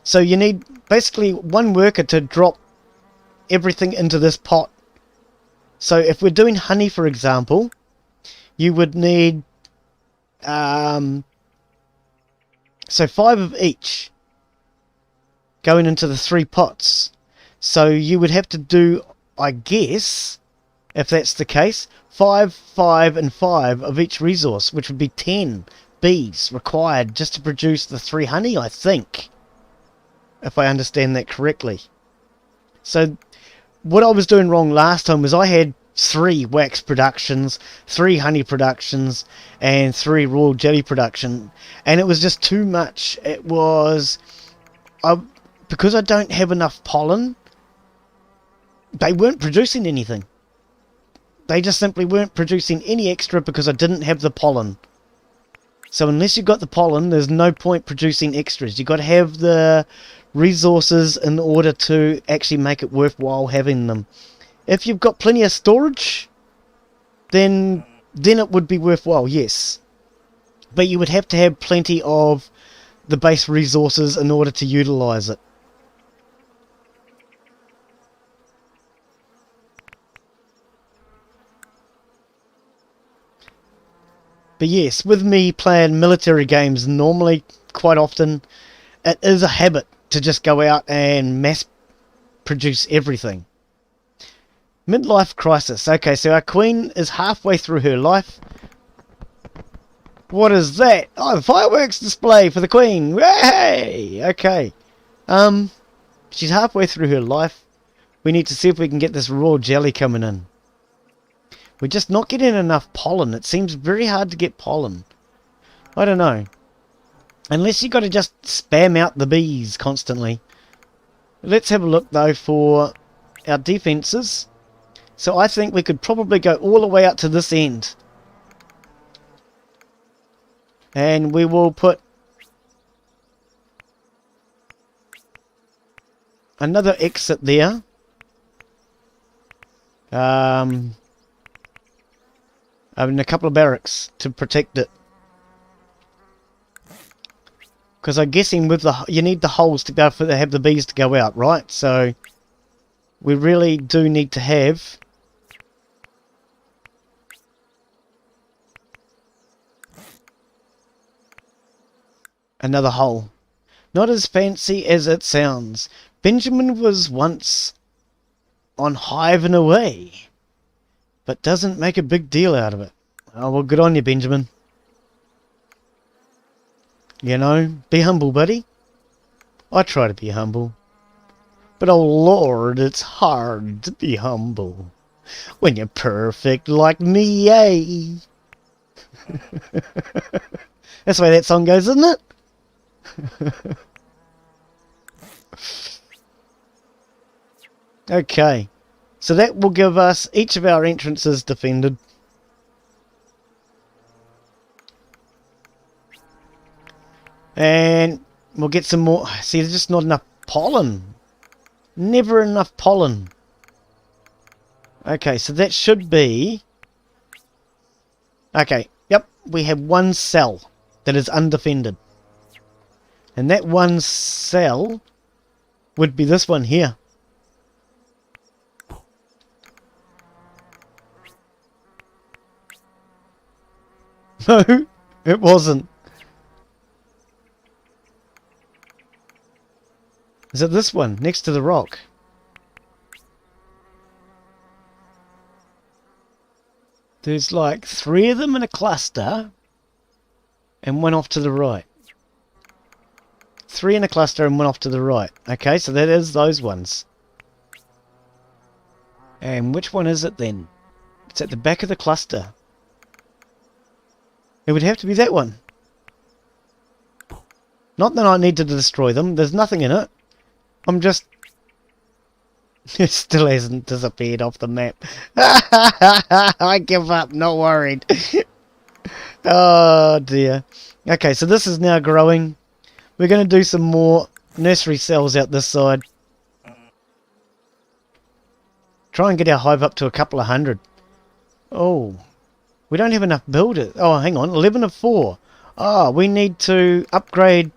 So you need basically 1 worker to drop everything into this pot. So if we're doing honey, for example, you would need so 5 of each going into the 3 pots. So you would have to do, I guess, if that's the case, 5, 5 and 5 of each resource, which would be 10 bees required just to produce the 3 honey, I think, if I understand that correctly. So what I was doing wrong last time was I had 3 wax productions, 3 honey productions, and 3 royal jelly production, and it was just too much. It was... because I don't have enough pollen, they weren't producing anything. They just simply weren't producing any extra because I didn't have the pollen. So unless you've got the pollen, there's no point producing extras. You've got to have the resources in order to actually make it worthwhile having them. If you've got plenty of storage, then it would be worthwhile, yes. But you would have to have plenty of the base resources in order to utilize it. But yes, with me playing military games normally, quite often, it is a habit to just go out and mass produce everything. Midlife crisis. Okay, so our queen is halfway through her life. What is that? Oh, the fireworks display for the queen. Hey! Okay. She's halfway through her life. We need to see if we can get this raw jelly coming in. We're just not getting enough pollen. It seems very hard to get pollen. I don't know. Unless you've got to just spam out the bees constantly. Let's have a look though for our defences. So I think we could probably go all the way out to this end. And we will put another exit there. And a couple of barracks to protect it. Because I'm guessing with you need the holes to be able to have the bees to go out, right? So we really do need to have another hole. Not as fancy as it sounds. Benjamin was once on Hive and away, but doesn't make a big deal out of it. Oh, well, good on you, Benjamin. You know, be humble, buddy. I try to be humble. But oh Lord, it's hard to be humble when you're perfect like me, eh? That's the way that song goes, isn't it? Okay. So that will give us each of our entrances defended. And we'll get some more. See, there's just not enough pollen. Never enough pollen. Okay, so that should be... Okay, yep, we have 1 cell that is undefended. And that 1 cell would be this one here. No, it wasn't. Is it this one, next to the rock? There's like 3 of them in a cluster, and 1 off to the right. 3 in a cluster and 1 off to the right. Okay, so that is those ones. And which one is it then? It's at the back of the cluster. It would have to be that one. Not that I need to destroy them. There's nothing in it. I'm just... It still hasn't disappeared off the map. I give up, not worried. Oh dear. Okay, so this is now growing. We're going to do some more nursery cells out this side. Try and get our hive up to a couple of hundred. Oh, we don't have enough builders. Oh, hang on, 11 of 4. Oh, we need to upgrade...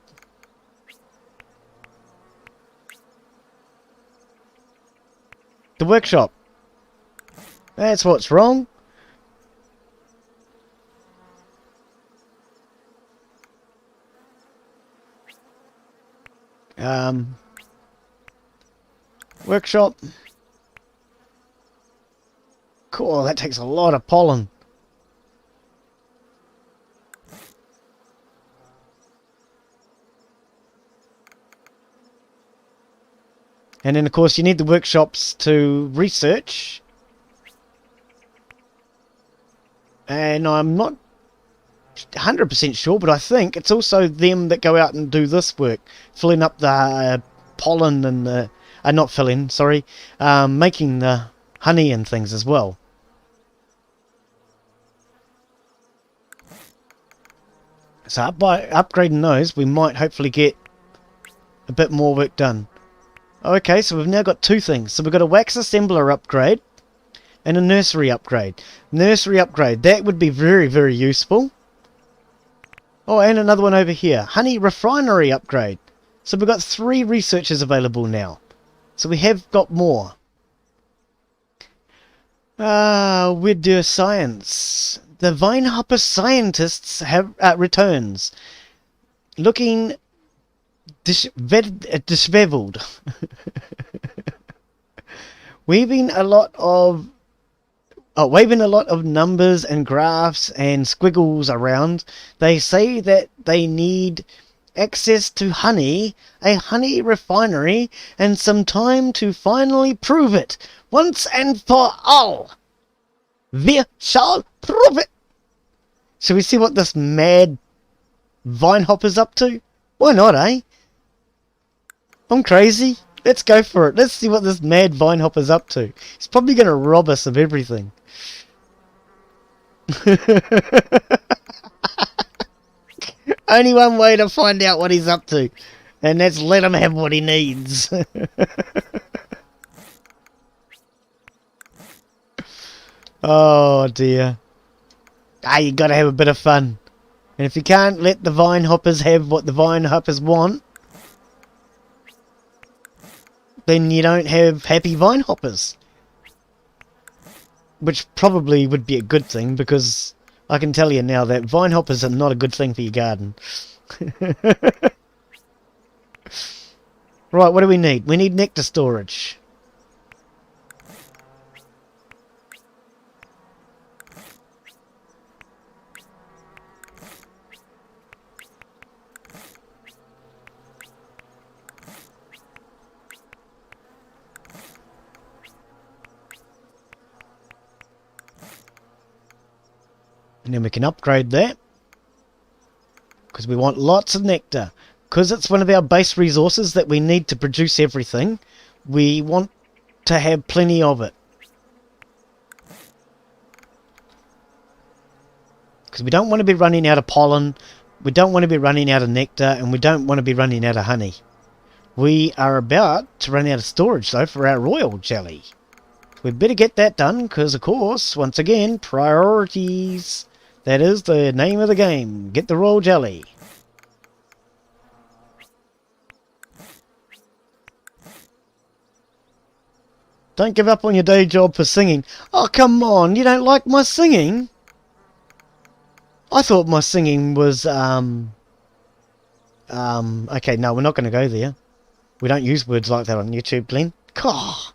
the workshop. That's what's wrong. Workshop. Cool, that takes a lot of pollen. And then of course you need the workshops to research. And I'm not 100% sure, but I think it's also them that go out and do this work. Filling up the pollen and the... not filling, sorry. Making the honey and things as well. So by upgrading those, we might hopefully get a bit more work done. Okay, so we've now got 2 things. So we've got a wax assembler upgrade and a nursery upgrade. Nursery upgrade, that would be very, very useful. Oh, and another one over here. Honey refinery upgrade. So we've got 3 researchers available now. So we have got more. We do science. The Vinehopper scientists have returns. Looking disheveled. Waving a lot of numbers and graphs and squiggles around. They say that they need access to honey, a honey refinery, and some time to finally prove it once and for all. We shall prove it. Shall we see what this mad Vinehopper's up to? Why not, eh? I'm crazy. Let's go for it. Let's see what this mad Vinehopper's up to. He's probably going to rob us of everything. Only one way to find out what he's up to, and that's let him have what he needs. Oh dear. You gotta have a bit of fun. And if you can't let the Vinehoppers have what the Vinehoppers want, then you don't have happy Vinehoppers. Which probably would be a good thing, because I can tell you now that Vinehoppers are not a good thing for your garden. Right, what do we need? We need nectar storage. And then we can upgrade that, because we want lots of nectar. Because it's one of our base resources that we need to produce everything, we want to have plenty of it. Because we don't want to be running out of pollen, we don't want to be running out of nectar, and we don't want to be running out of honey. We are about to run out of storage though for our royal jelly. We'd better get that done, because of course, once again, priorities. That is the name of the game. Get the royal jelly. Don't give up on your day job for singing. Oh, come on. You don't like my singing? I thought my singing was, okay, no, we're not going to go there. We don't use words like that on YouTube, Glenn. God.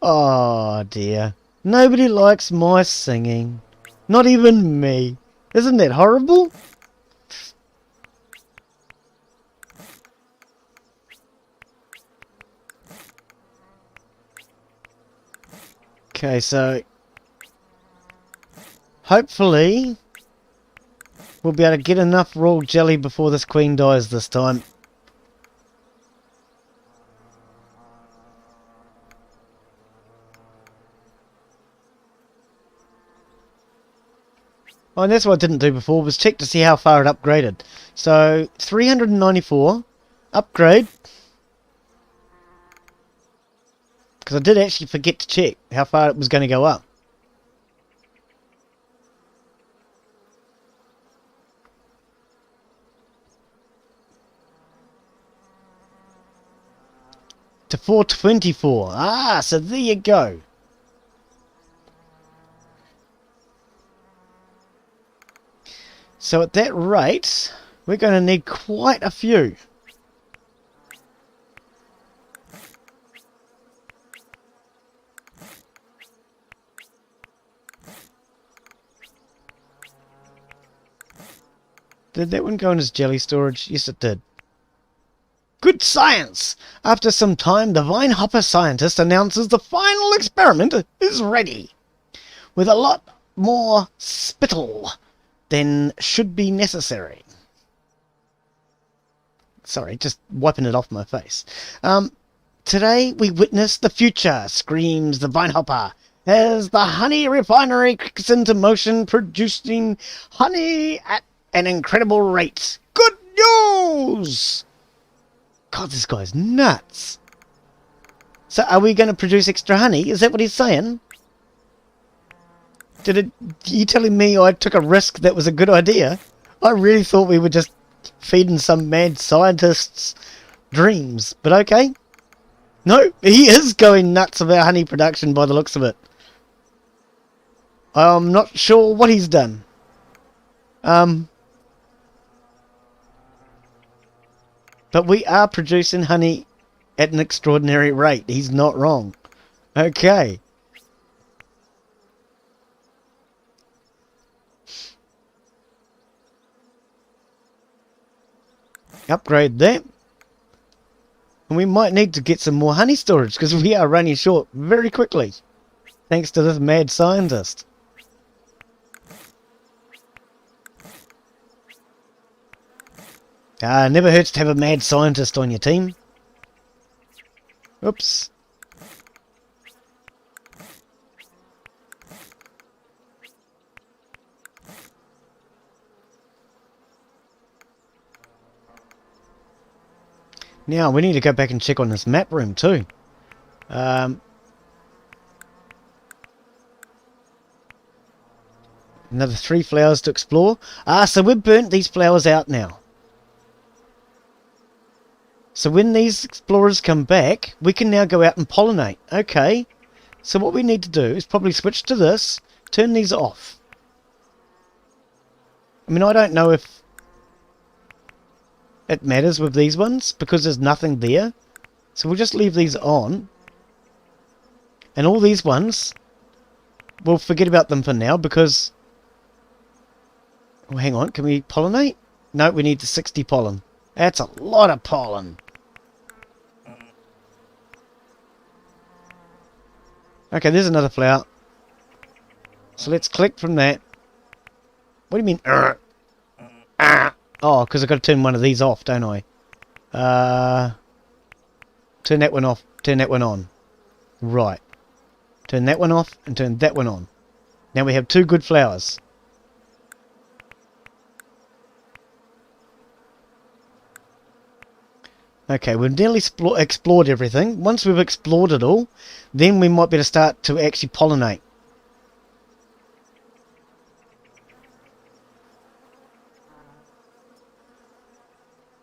Oh, dear. Nobody likes my singing. Not even me. Isn't that horrible? Okay, so hopefully we'll be able to get enough raw jelly before this queen dies this time. Oh, and that's what I didn't do before, was check to see how far it upgraded. So, 394, upgrade. Because I did actually forget to check how far it was going to go up. To 424. Ah, so there you go. So at that rate, we're going to need quite a few. Did that one go in his jelly storage? Yes, it did. Good science! After some time, the vine hopper scientist announces the final experiment is ready. With a lot more spittle than should be necessary. Sorry, just wiping it off my face. Today we witness the future, screams the vine hopper, as the honey refinery kicks into motion, producing honey at an incredible rate. Good news! God, this guy's nuts. So are we going to produce extra honey? Is that what he's saying? You telling me I took a risk that was a good idea? I really thought we were just feeding some mad scientist's dreams. But okay. No, he is going nuts about honey production by the looks of it. I'm not sure what he's done. But we are producing honey at an extraordinary rate. He's not wrong. Okay. Upgrade that. And we might need to get some more honey storage because we are running short very quickly. Thanks to this mad scientist. Never hurts to have a mad scientist on your team. Oops. Now, we need to go back and check on this map room too. Another 3 flowers to explore. So we've burnt these flowers out now. So when these explorers come back, we can now go out and pollinate. Okay. So what we need to do is probably switch to this, turn these off. I mean, I don't know if it matters with these ones because there's nothing there. So we'll just leave these on. And all these ones, we'll forget about them for now because... Oh, hang on, can we pollinate? No, we need the 60 pollen. That's a lot of pollen. Okay, there's another flower. So let's click from that. What do you mean? Oh, because I've got to turn one of these off, don't I? Turn that one off, turn that one on. Right. Turn that one off and turn that one on. Now we have 2 good flowers. Okay, we've nearly explored everything. Once we've explored it all, then we might be able to start to actually pollinate.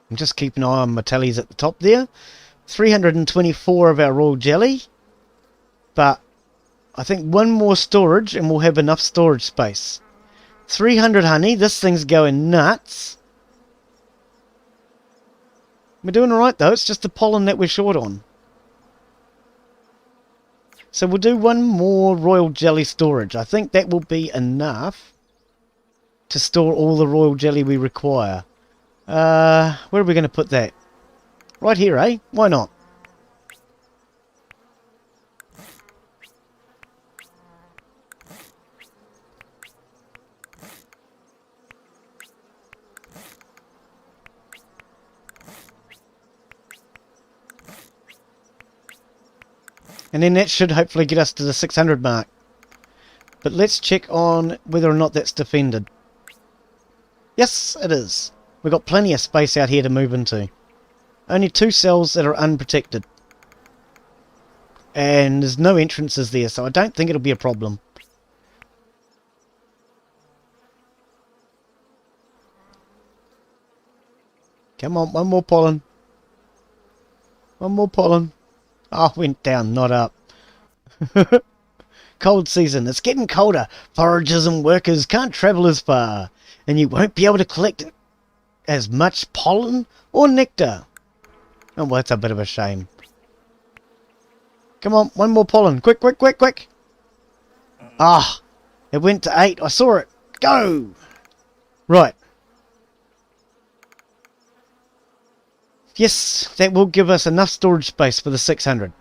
And just keep an eye on my tallies at the top there. 324 of our raw jelly. But I think one more storage and we'll have enough storage space. 300 honey. This thing's going nuts. We're doing alright though. It's just the pollen that we're short on. So we'll do one more royal jelly storage. I think that will be enough to store all the royal jelly we require. Where are we going to put that? Right here, eh? Why not? And then that should hopefully get us to the 600 mark. But let's check on whether or not that's defended. Yes, it is. We've got plenty of space out here to move into. Only 2 cells that are unprotected. And there's no entrances there, so I don't think it'll be a problem. Come on, one more pollen. One more pollen. Oh, went down, not up. Cold season. It's getting colder. Foragers and workers can't travel as far. And you won't be able to collect as much pollen or nectar. Oh, well, that's a bit of a shame. Come on, one more pollen. Quick, quick, quick, quick. Ah, it went to 8. I saw it. Go! Right. Yes, that will give us enough storage space for the 600.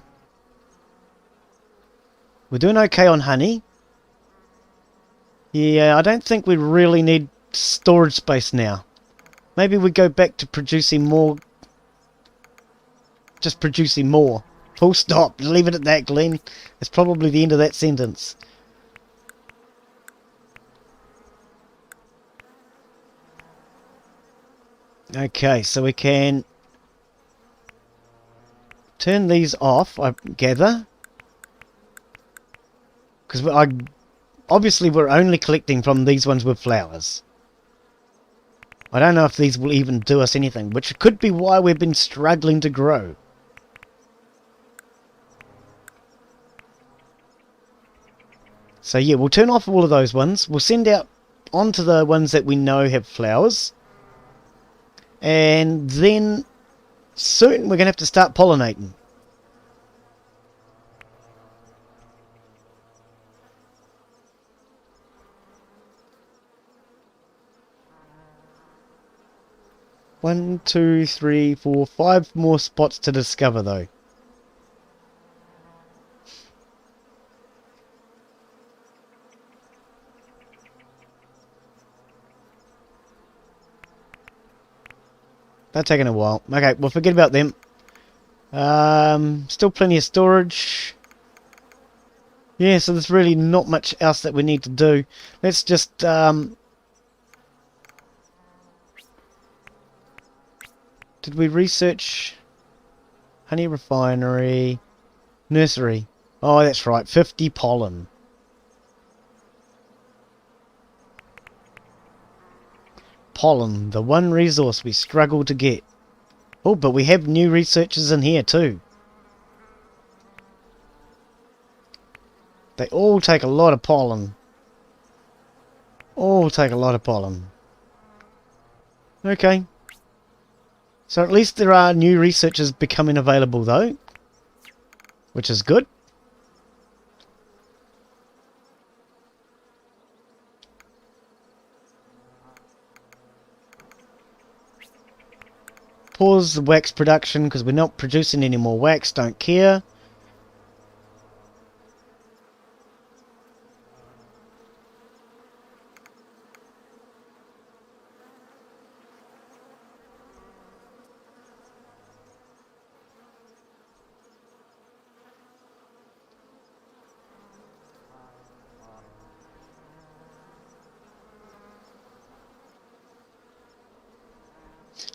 We're doing okay on honey. Yeah, I don't think we really need storage space now. Maybe we go back to producing more. Just producing more. Full stop. Leave it at that, Glenn. That's probably the end of that sentence. Okay, so we can turn these off, I gather. Because obviously we're only collecting from these ones with flowers. I don't know if these will even do us anything, which could be why we've been struggling to grow. So yeah, we'll turn off all of those ones. We'll send out onto the ones that we know have flowers. And then soon we're going to have to start pollinating. One, two, three, four, 5 more spots to discover though. They're taking a while. Okay, well forget about them. Still plenty of storage. Yeah, so there's really not much else that we need to do. Let's just did we research honey refinery, nursery? Oh, that's right, 50 pollen. Pollen, the one resource we struggle to get. Oh, but we have new researchers in here too. They all take a lot of pollen. All take a lot of pollen. Okay. So at least there are new researchers becoming available though, which is good. Pause the wax production because we're not producing any more wax, don't care.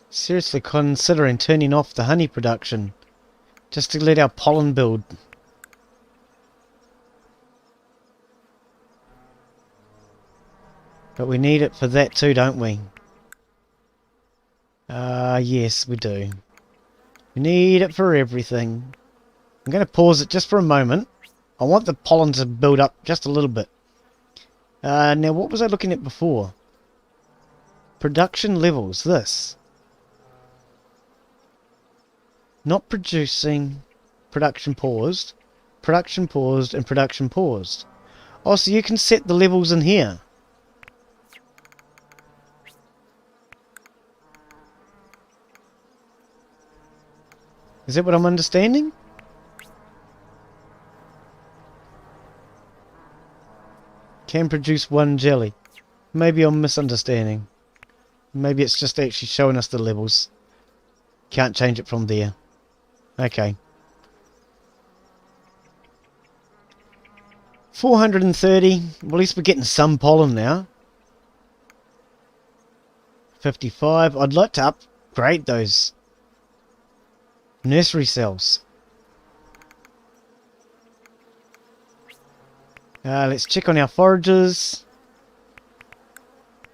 Seriously considering turning off the honey production just to let our pollen build. But we need it for that too, don't we? Yes, we do. We need it for everything. I'm going to pause it just for a moment. I want the pollen to build up just a little bit. Now, what was I looking at before? Production levels, this. Not producing, production paused, and production paused. Oh, so you can set the levels in here. Is that what I'm understanding? Can produce 1 jelly. Maybe I'm misunderstanding. Maybe it's just actually showing us the levels. Can't change it from there. Okay. 430. Well, at least we're getting some pollen now. 55. I'd like to upgrade those nursery cells. Let's check on our foragers.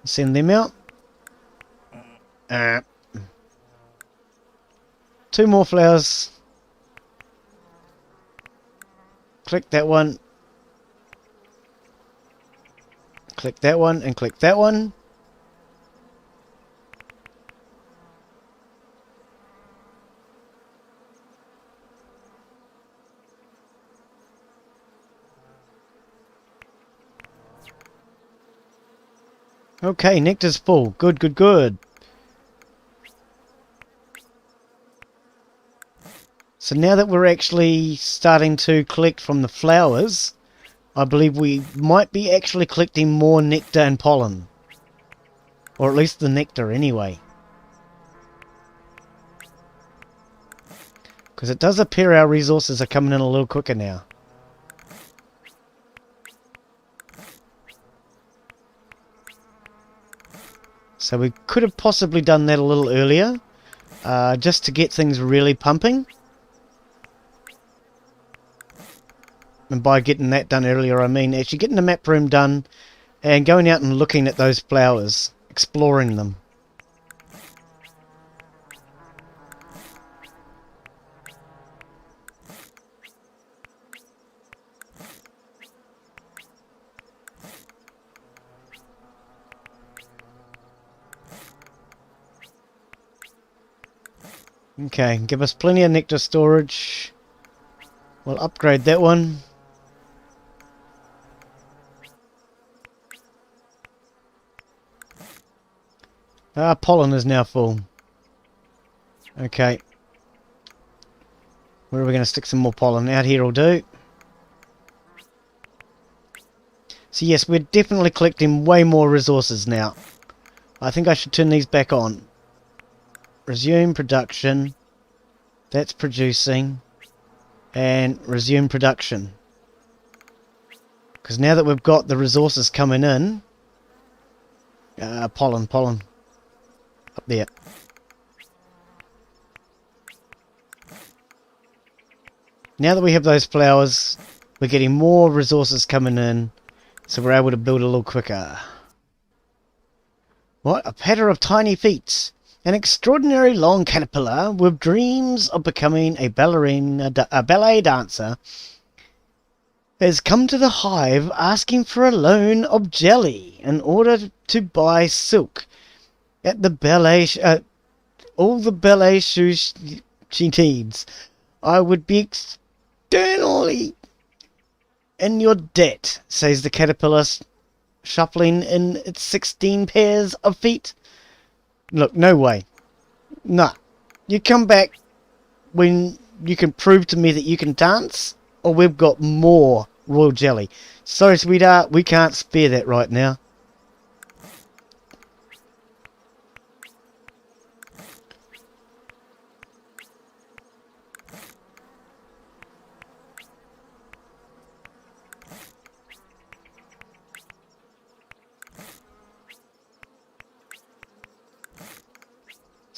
Send them out. 2 more flowers. Click that one. Click that one and click that one. Okay, nectar's full. Good, good, good. So now that we're actually starting to collect from the flowers, I believe we might be actually collecting more nectar and pollen. Or at least the nectar anyway. Because it does appear our resources are coming in a little quicker now. So we could have possibly done that a little earlier, just to get things really pumping. And by getting that done earlier, I mean actually getting the map room done and going out and looking at those flowers, exploring them. Okay, give us plenty of nectar storage. We'll upgrade that one. Pollen is now full. Okay. Where are we going to stick some more pollen? Out here will do. So yes, we're definitely collecting way more resources now. I think I should turn these back on. Resume production. That's producing. And resume production. Because now that we've got the resources coming in... pollen. Up there. Now that we have those flowers, we're getting more resources coming in, so we're able to build a little quicker. What? A patter of tiny feet. An extraordinary long caterpillar with dreams of becoming a ballet dancer has come to the hive asking for a loan of jelly in order to buy silk at the ballet all the ballet shoes she needs. I would be externally in your debt, says the caterpillar, shuffling in its 16 pairs of feet. Look, no way. Nah. You come back when you can prove to me that you can dance, or we've got more royal jelly. Sorry, sweetheart, we can't spare that right now.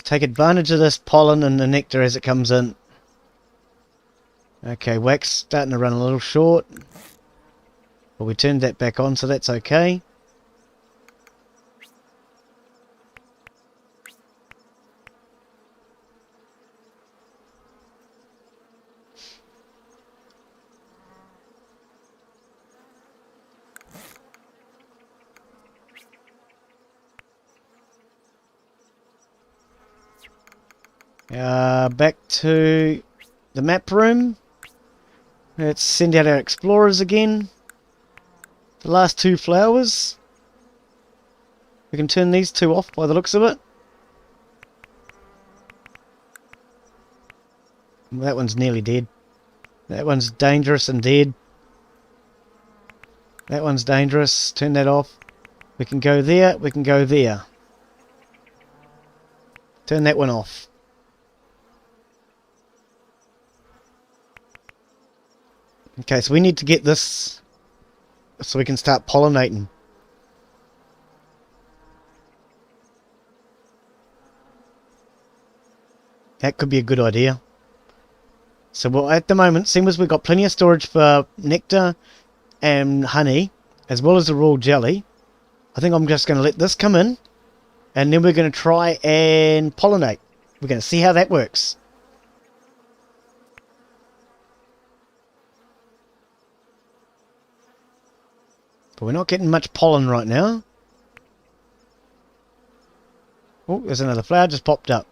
Take advantage of this pollen and the nectar as it comes in. Okay, wax starting to run a little short. Well, we turned that back on, so that's okay. Back to the map room. Let's send out our explorers again. The last 2 flowers. We can turn these 2 off by the looks of it. That one's nearly dead. That one's dangerous and dead. That one's dangerous. Turn that off. We can go there. We can go there. Turn that one off. Okay, so we need to get this so we can start pollinating. That could be a good idea. So well, at the moment, seeing as we've got plenty of storage for nectar and honey, as well as the royal jelly, I think I'm just going to let this come in, and then we're going to try and pollinate. We're going to see how that works. But we're not getting much pollen right now. Oh, there's another flower just popped up.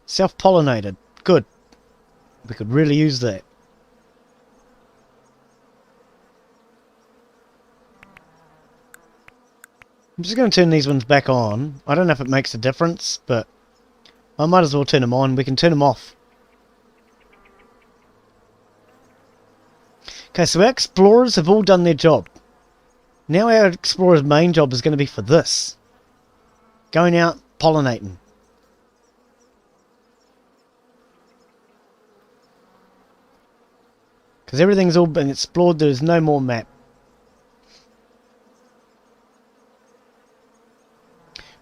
Self-pollinated. Good. We could really use that. I'm just going to turn these ones back on. I don't know if it makes a difference, but I might as well turn them on. We can turn them off. Okay, so our explorers have all done their job. Now our explorer's main job is going to be for this. Going out, pollinating. Because everything's all been explored, there is no more map.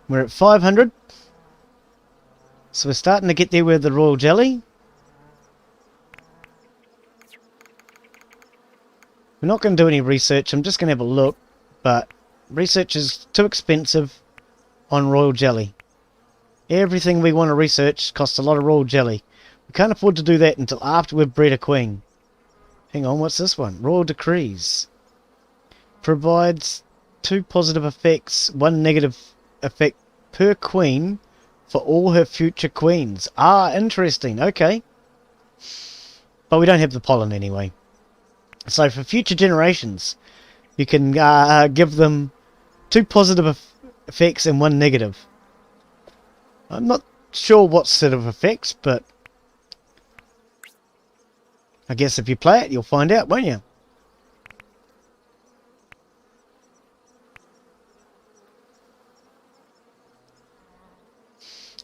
We're at 500. So we're starting to get there with the royal jelly. We're not going to do any research, I'm just going to have a look. But research is too expensive on royal jelly. Everything we want to research costs a lot of royal jelly. We can't afford to do that until after we've bred a queen. Hang on, what's this one? Royal decrees. Provides 2 positive effects, 1 negative effect per queen for all her future queens. Ah, interesting. Okay. But we don't have the pollen anyway. So for future generations, you can give them 2 positive effects and 1 negative. I'm not sure what sort of effects, but I guess if you play it, you'll find out, won't you?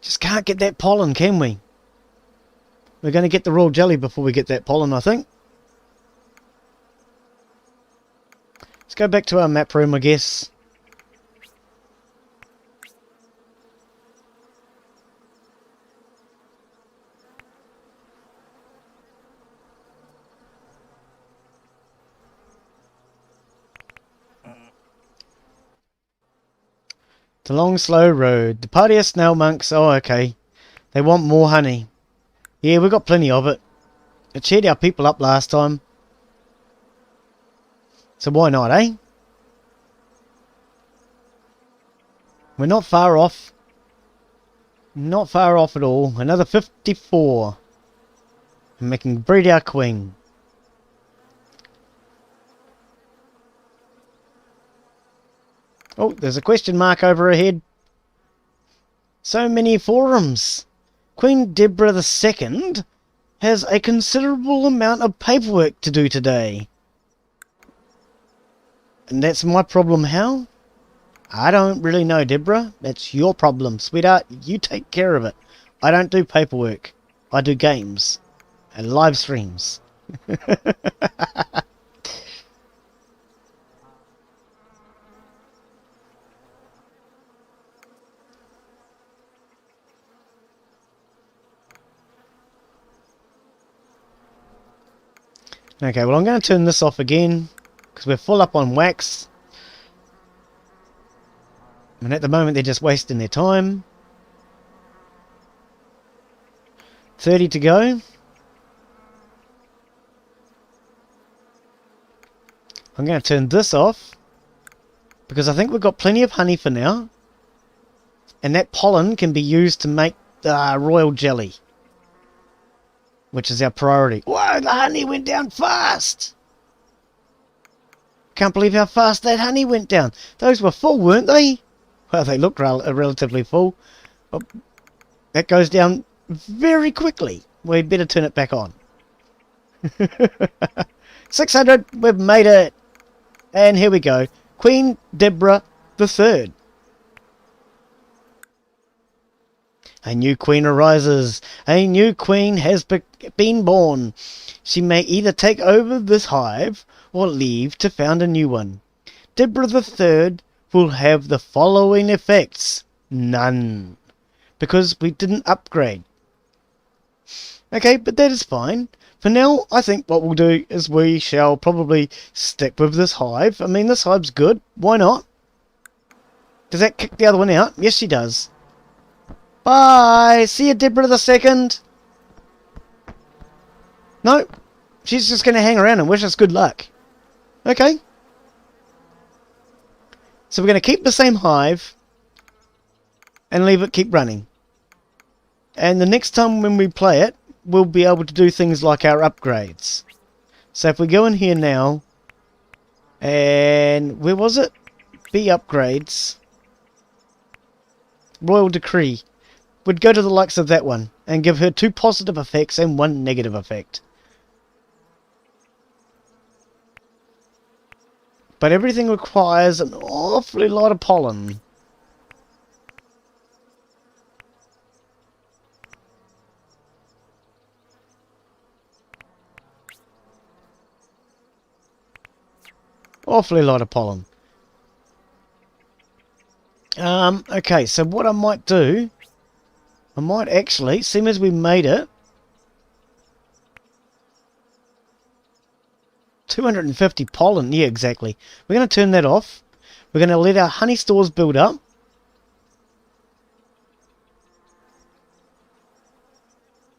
Just can't get that pollen, can we? We're going to get the royal jelly before we get that pollen, I think. Let's go back to our map room, I guess. The long slow road. The party of snail monks. Oh, okay. They want more honey. Yeah, we got plenty of it. It cheered our people up last time. So why not, eh? We're not far off. Not far off at all. Another 54. And we can breed our queen. Oh, there's a question mark over ahead. So many forums. Queen Deborah II has a considerable amount of paperwork to do today. And that's my problem, how? I don't really know, Deborah. That's your problem, sweetheart. You take care of it. I don't do paperwork. I do games. And live streams. Okay, well I'm going to turn this off again because we're full up on wax. And at the moment they're just wasting their time. 30 to go. I'm going to turn this off because I think we've got plenty of honey for now. And that pollen can be used to make royal jelly. which is our priority. Whoa, the honey went down fast! Can't believe how fast that honey went down. Those were full, weren't they? Well, they looked relatively full. But that goes down very quickly. We better turn it back on. 600, we've made it. And here we go. Queen Deborah the Third. A new queen arises. A new queen has been born. She may either take over this hive or leave to found a new one. Deborah the Third will have the following effects. None. Because we didn't upgrade. Okay, but that is fine. For now, I think what we'll do is we shall probably stick with this hive. I mean, this hive's good. Why not? Does that kick the other one out? Yes, she does. Bye! See you, Deborah the Second! No, she's just going to hang around and wish us good luck. Okay. So we're going to keep the same hive and leave it keep running. And the next time when we play it, we'll be able to do things like our upgrades. So if we go in here now, and where was it? B upgrades. Royal Decree. We'd go to the likes of that one and give her 2 positive effects and 1 negative effect. But everything requires an awfully lot of pollen. Awfully lot of pollen. Okay, so what I might do, I might actually, seeing as we made it, 250 pollen, yeah, exactly. We're going to turn that off. We're going to let our honey stores build up.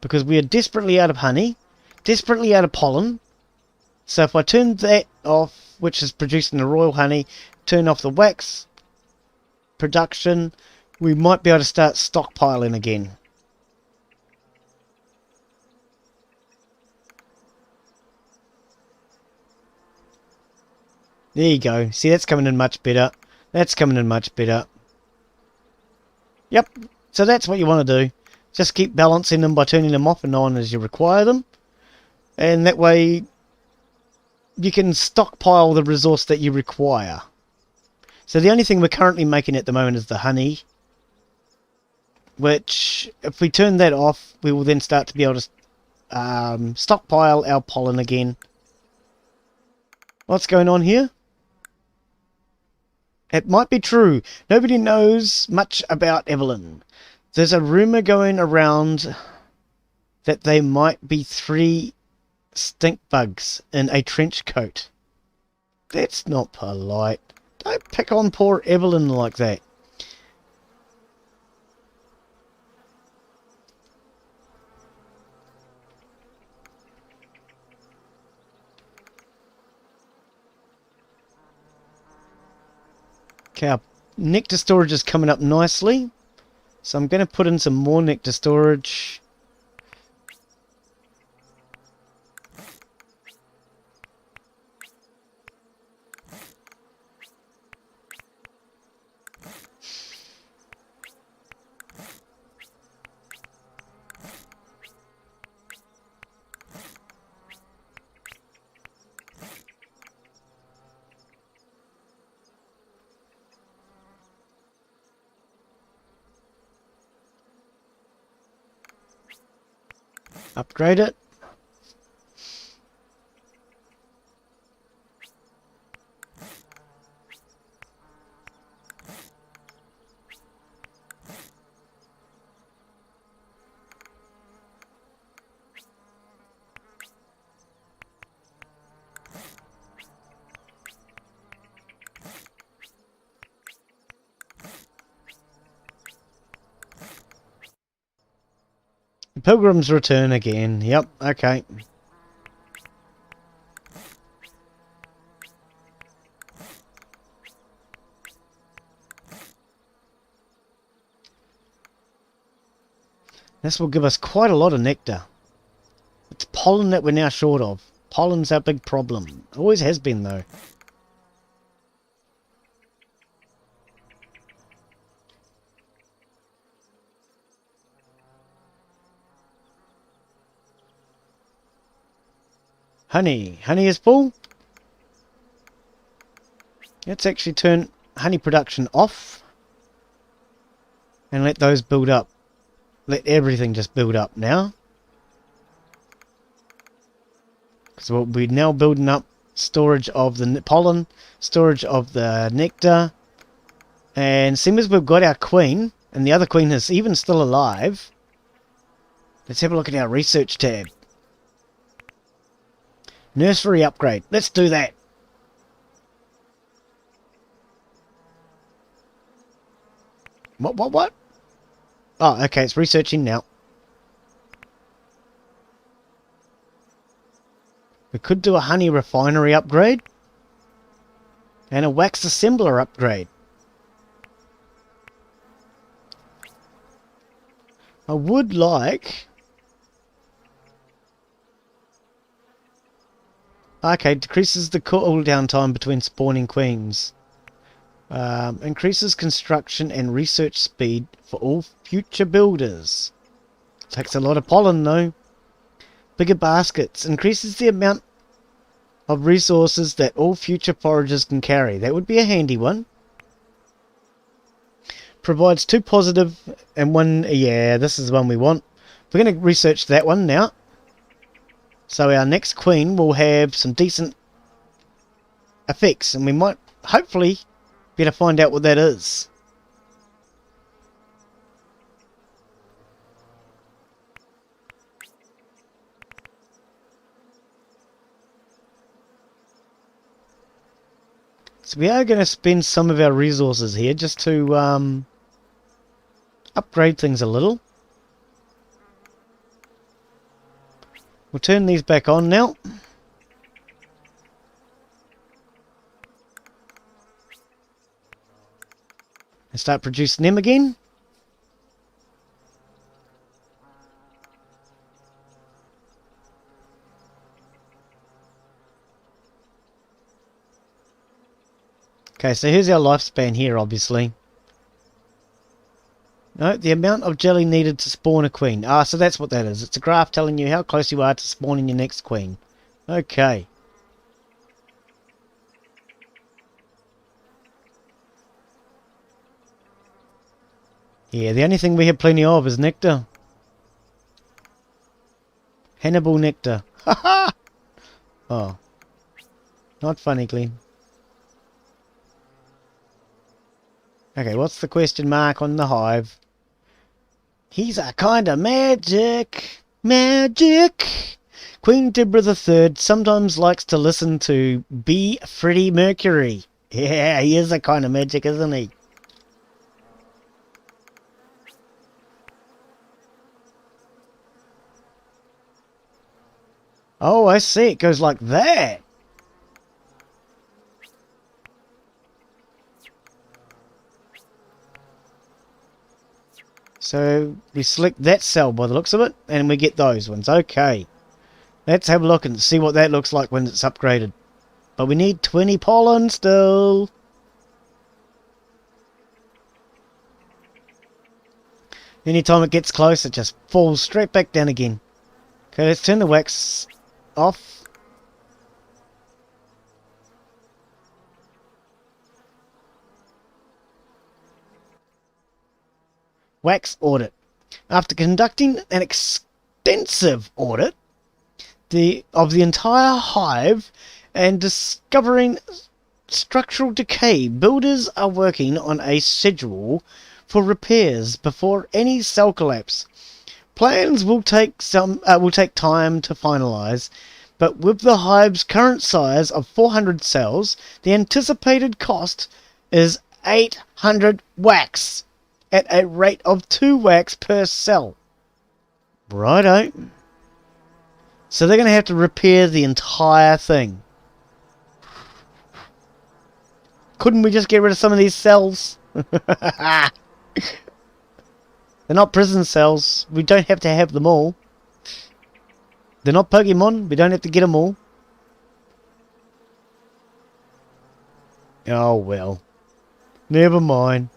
Because we are desperately out of honey, desperately out of pollen. So if I turn that off, which is producing the royal honey, turn off the wax production, we might be able to start stockpiling again. There you go. See, that's coming in much better. That's coming in much better. Yep. So that's what you want to do. Just keep balancing them by turning them off and on as you require them. And that way you can stockpile the resource that you require. So the only thing we're currently making at the moment is the honey. Which, if we turn that off, we will then start to be able to stockpile our pollen again. What's going on here? It might be true. Nobody knows much about Evelyn. There's a rumour going around that they might be 3 stink bugs in a trench coat. That's not polite. Don't pick on poor Evelyn like that. Okay, our nectar storage is coming up nicely. So I'm going to put in some more nectar storage. Upgrade it. The Pilgrims return again. Yep, okay. This will give us quite a lot of nectar. pollen that we're now short of. Pollen's our big problem. Always has been, though. Honey. Honey is full. Let's actually turn honey production off. And let those build up. Let everything just build up now. Because we're now building up storage of the pollen, storage of the nectar. And seeing as we've got our queen, and the other queen is even still alive, let's have a look at our research tab. Nursery upgrade. Let's do that. What? Oh, okay, it's researching now. We could do a honey refinery upgrade. And a wax assembler upgrade. I would like... Okay, decreases the cooldown time between spawning queens. Increases construction and research speed for all future builders. Takes a lot of pollen though. Bigger baskets. Increases the amount of resources that all future foragers can carry. That would be a handy one. Provides 2 positive and 1... Yeah, this is the one we want. We're going to research that one now. So our next queen will have some decent effects. And we might, hopefully, be able to find out what that is. So we are going to spend some of our resources here just to upgrade things a little. We'll turn these back on now. And start producing them again. Okay, so here's our lifespan here, obviously. No, the amount of jelly needed to spawn a queen. Ah, so that's what that is. It's a graph telling you how close you are to spawning your next queen. Okay. Yeah, the only thing we have plenty of is nectar. Hannibal nectar. Haha! Oh. Not funny, Glenn. Okay, what's the question mark on the hive? He's a kind of magic. Magic! Queen Deborah III sometimes likes to listen to B. Freddie Mercury. Yeah, he is a kind of magic, isn't he? Oh, I see. It goes like that. So we select that cell by the looks of it, and we get those ones. Okay. Let's have a look and see what that looks like when it's upgraded. But we need 20 pollen still. Anytime it gets close, it just falls straight back down again. Okay, let's turn the wax off. Wax audit. After conducting an extensive audit of the entire hive and discovering structural decay, builders are working on a schedule for repairs before any cell collapse. Plans will take time to finalize, but with the hive's current size of 400 cells, the anticipated cost is 800 wax at a rate of 2 wax per cell. Righto. So they're going to have to repair the entire thing. Couldn't we just get rid of some of these cells? They're not prison cells. We don't have to have them all. They're not Pokemon. We don't have to get them all. Oh well. Never mind.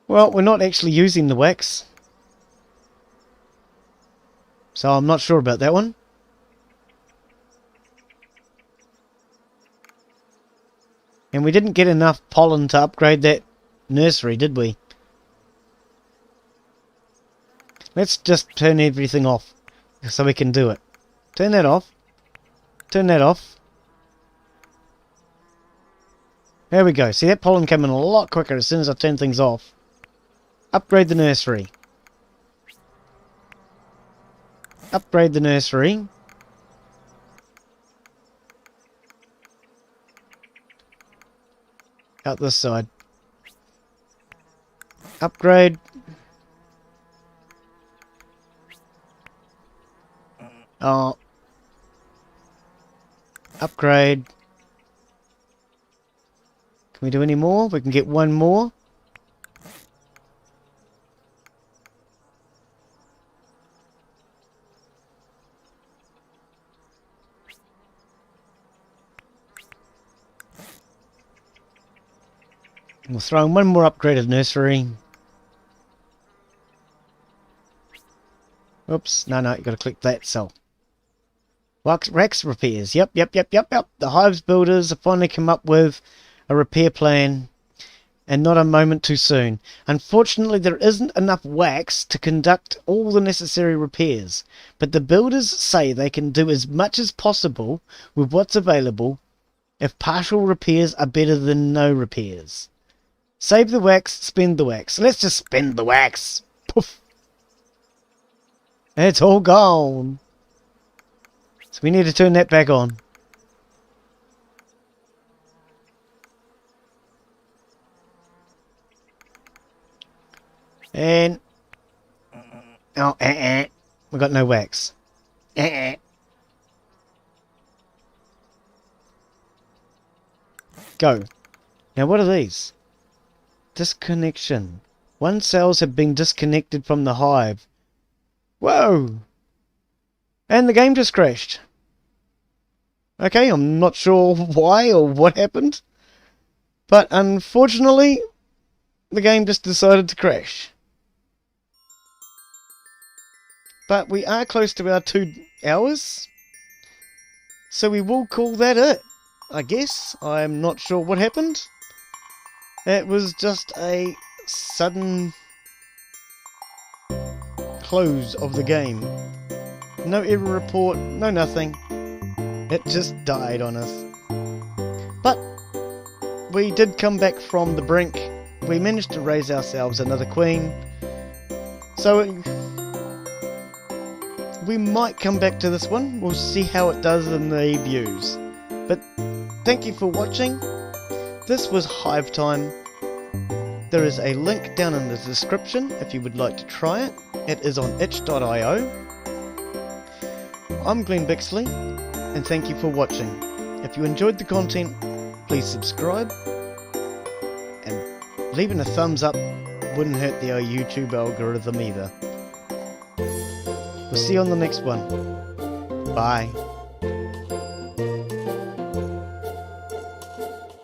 Well, we're not actually using the wax. So I'm not sure about that one. And we didn't get enough pollen to upgrade that nursery, did we? Let's just turn everything off so we can do it. Turn that off. Turn that off. There we go. See, that pollen came in a lot quicker as soon as I turned things off. Upgrade the nursery. Upgrade the nursery. Out this side. Upgrade. Oh. Upgrade. Can we do any more? We can get one more. We'll throw in one more upgraded nursery. Oops, no, you gotta click that cell. Wax repairs, yep. The Hive's builders have finally come up with a repair plan, and not a moment too soon. Unfortunately, there isn't enough wax to conduct all the necessary repairs, but the builders say they can do as much as possible with what's available if partial repairs are better than no repairs. Save the wax, spend the wax. Let's just spend the wax. Poof. It's all gone. So we need to turn that back on. And... oh, we got no wax. Go. Now what are these? Disconnection. One cells have been disconnected from the hive. Whoa! And the game just crashed. Okay, I'm not sure why or what happened. But unfortunately, the game just decided to crash. But we are close to our 2 hours. So we will call that it, I guess. I'm not sure what happened. It was just a sudden close of the game. No error report, no nothing. It just died on us. But we did come back from the brink. We managed to raise ourselves another queen. So we might come back to this one. We'll see how it does in the views. But thank you for watching. This was Hive Time. There is a link down in the description if you would like to try it. It is on itch.io. I'm Glenn Bixley, and thank you for watching. If you enjoyed the content, please subscribe, and leaving a thumbs up wouldn't hurt the YouTube algorithm either. We'll see you on the next one. Bye.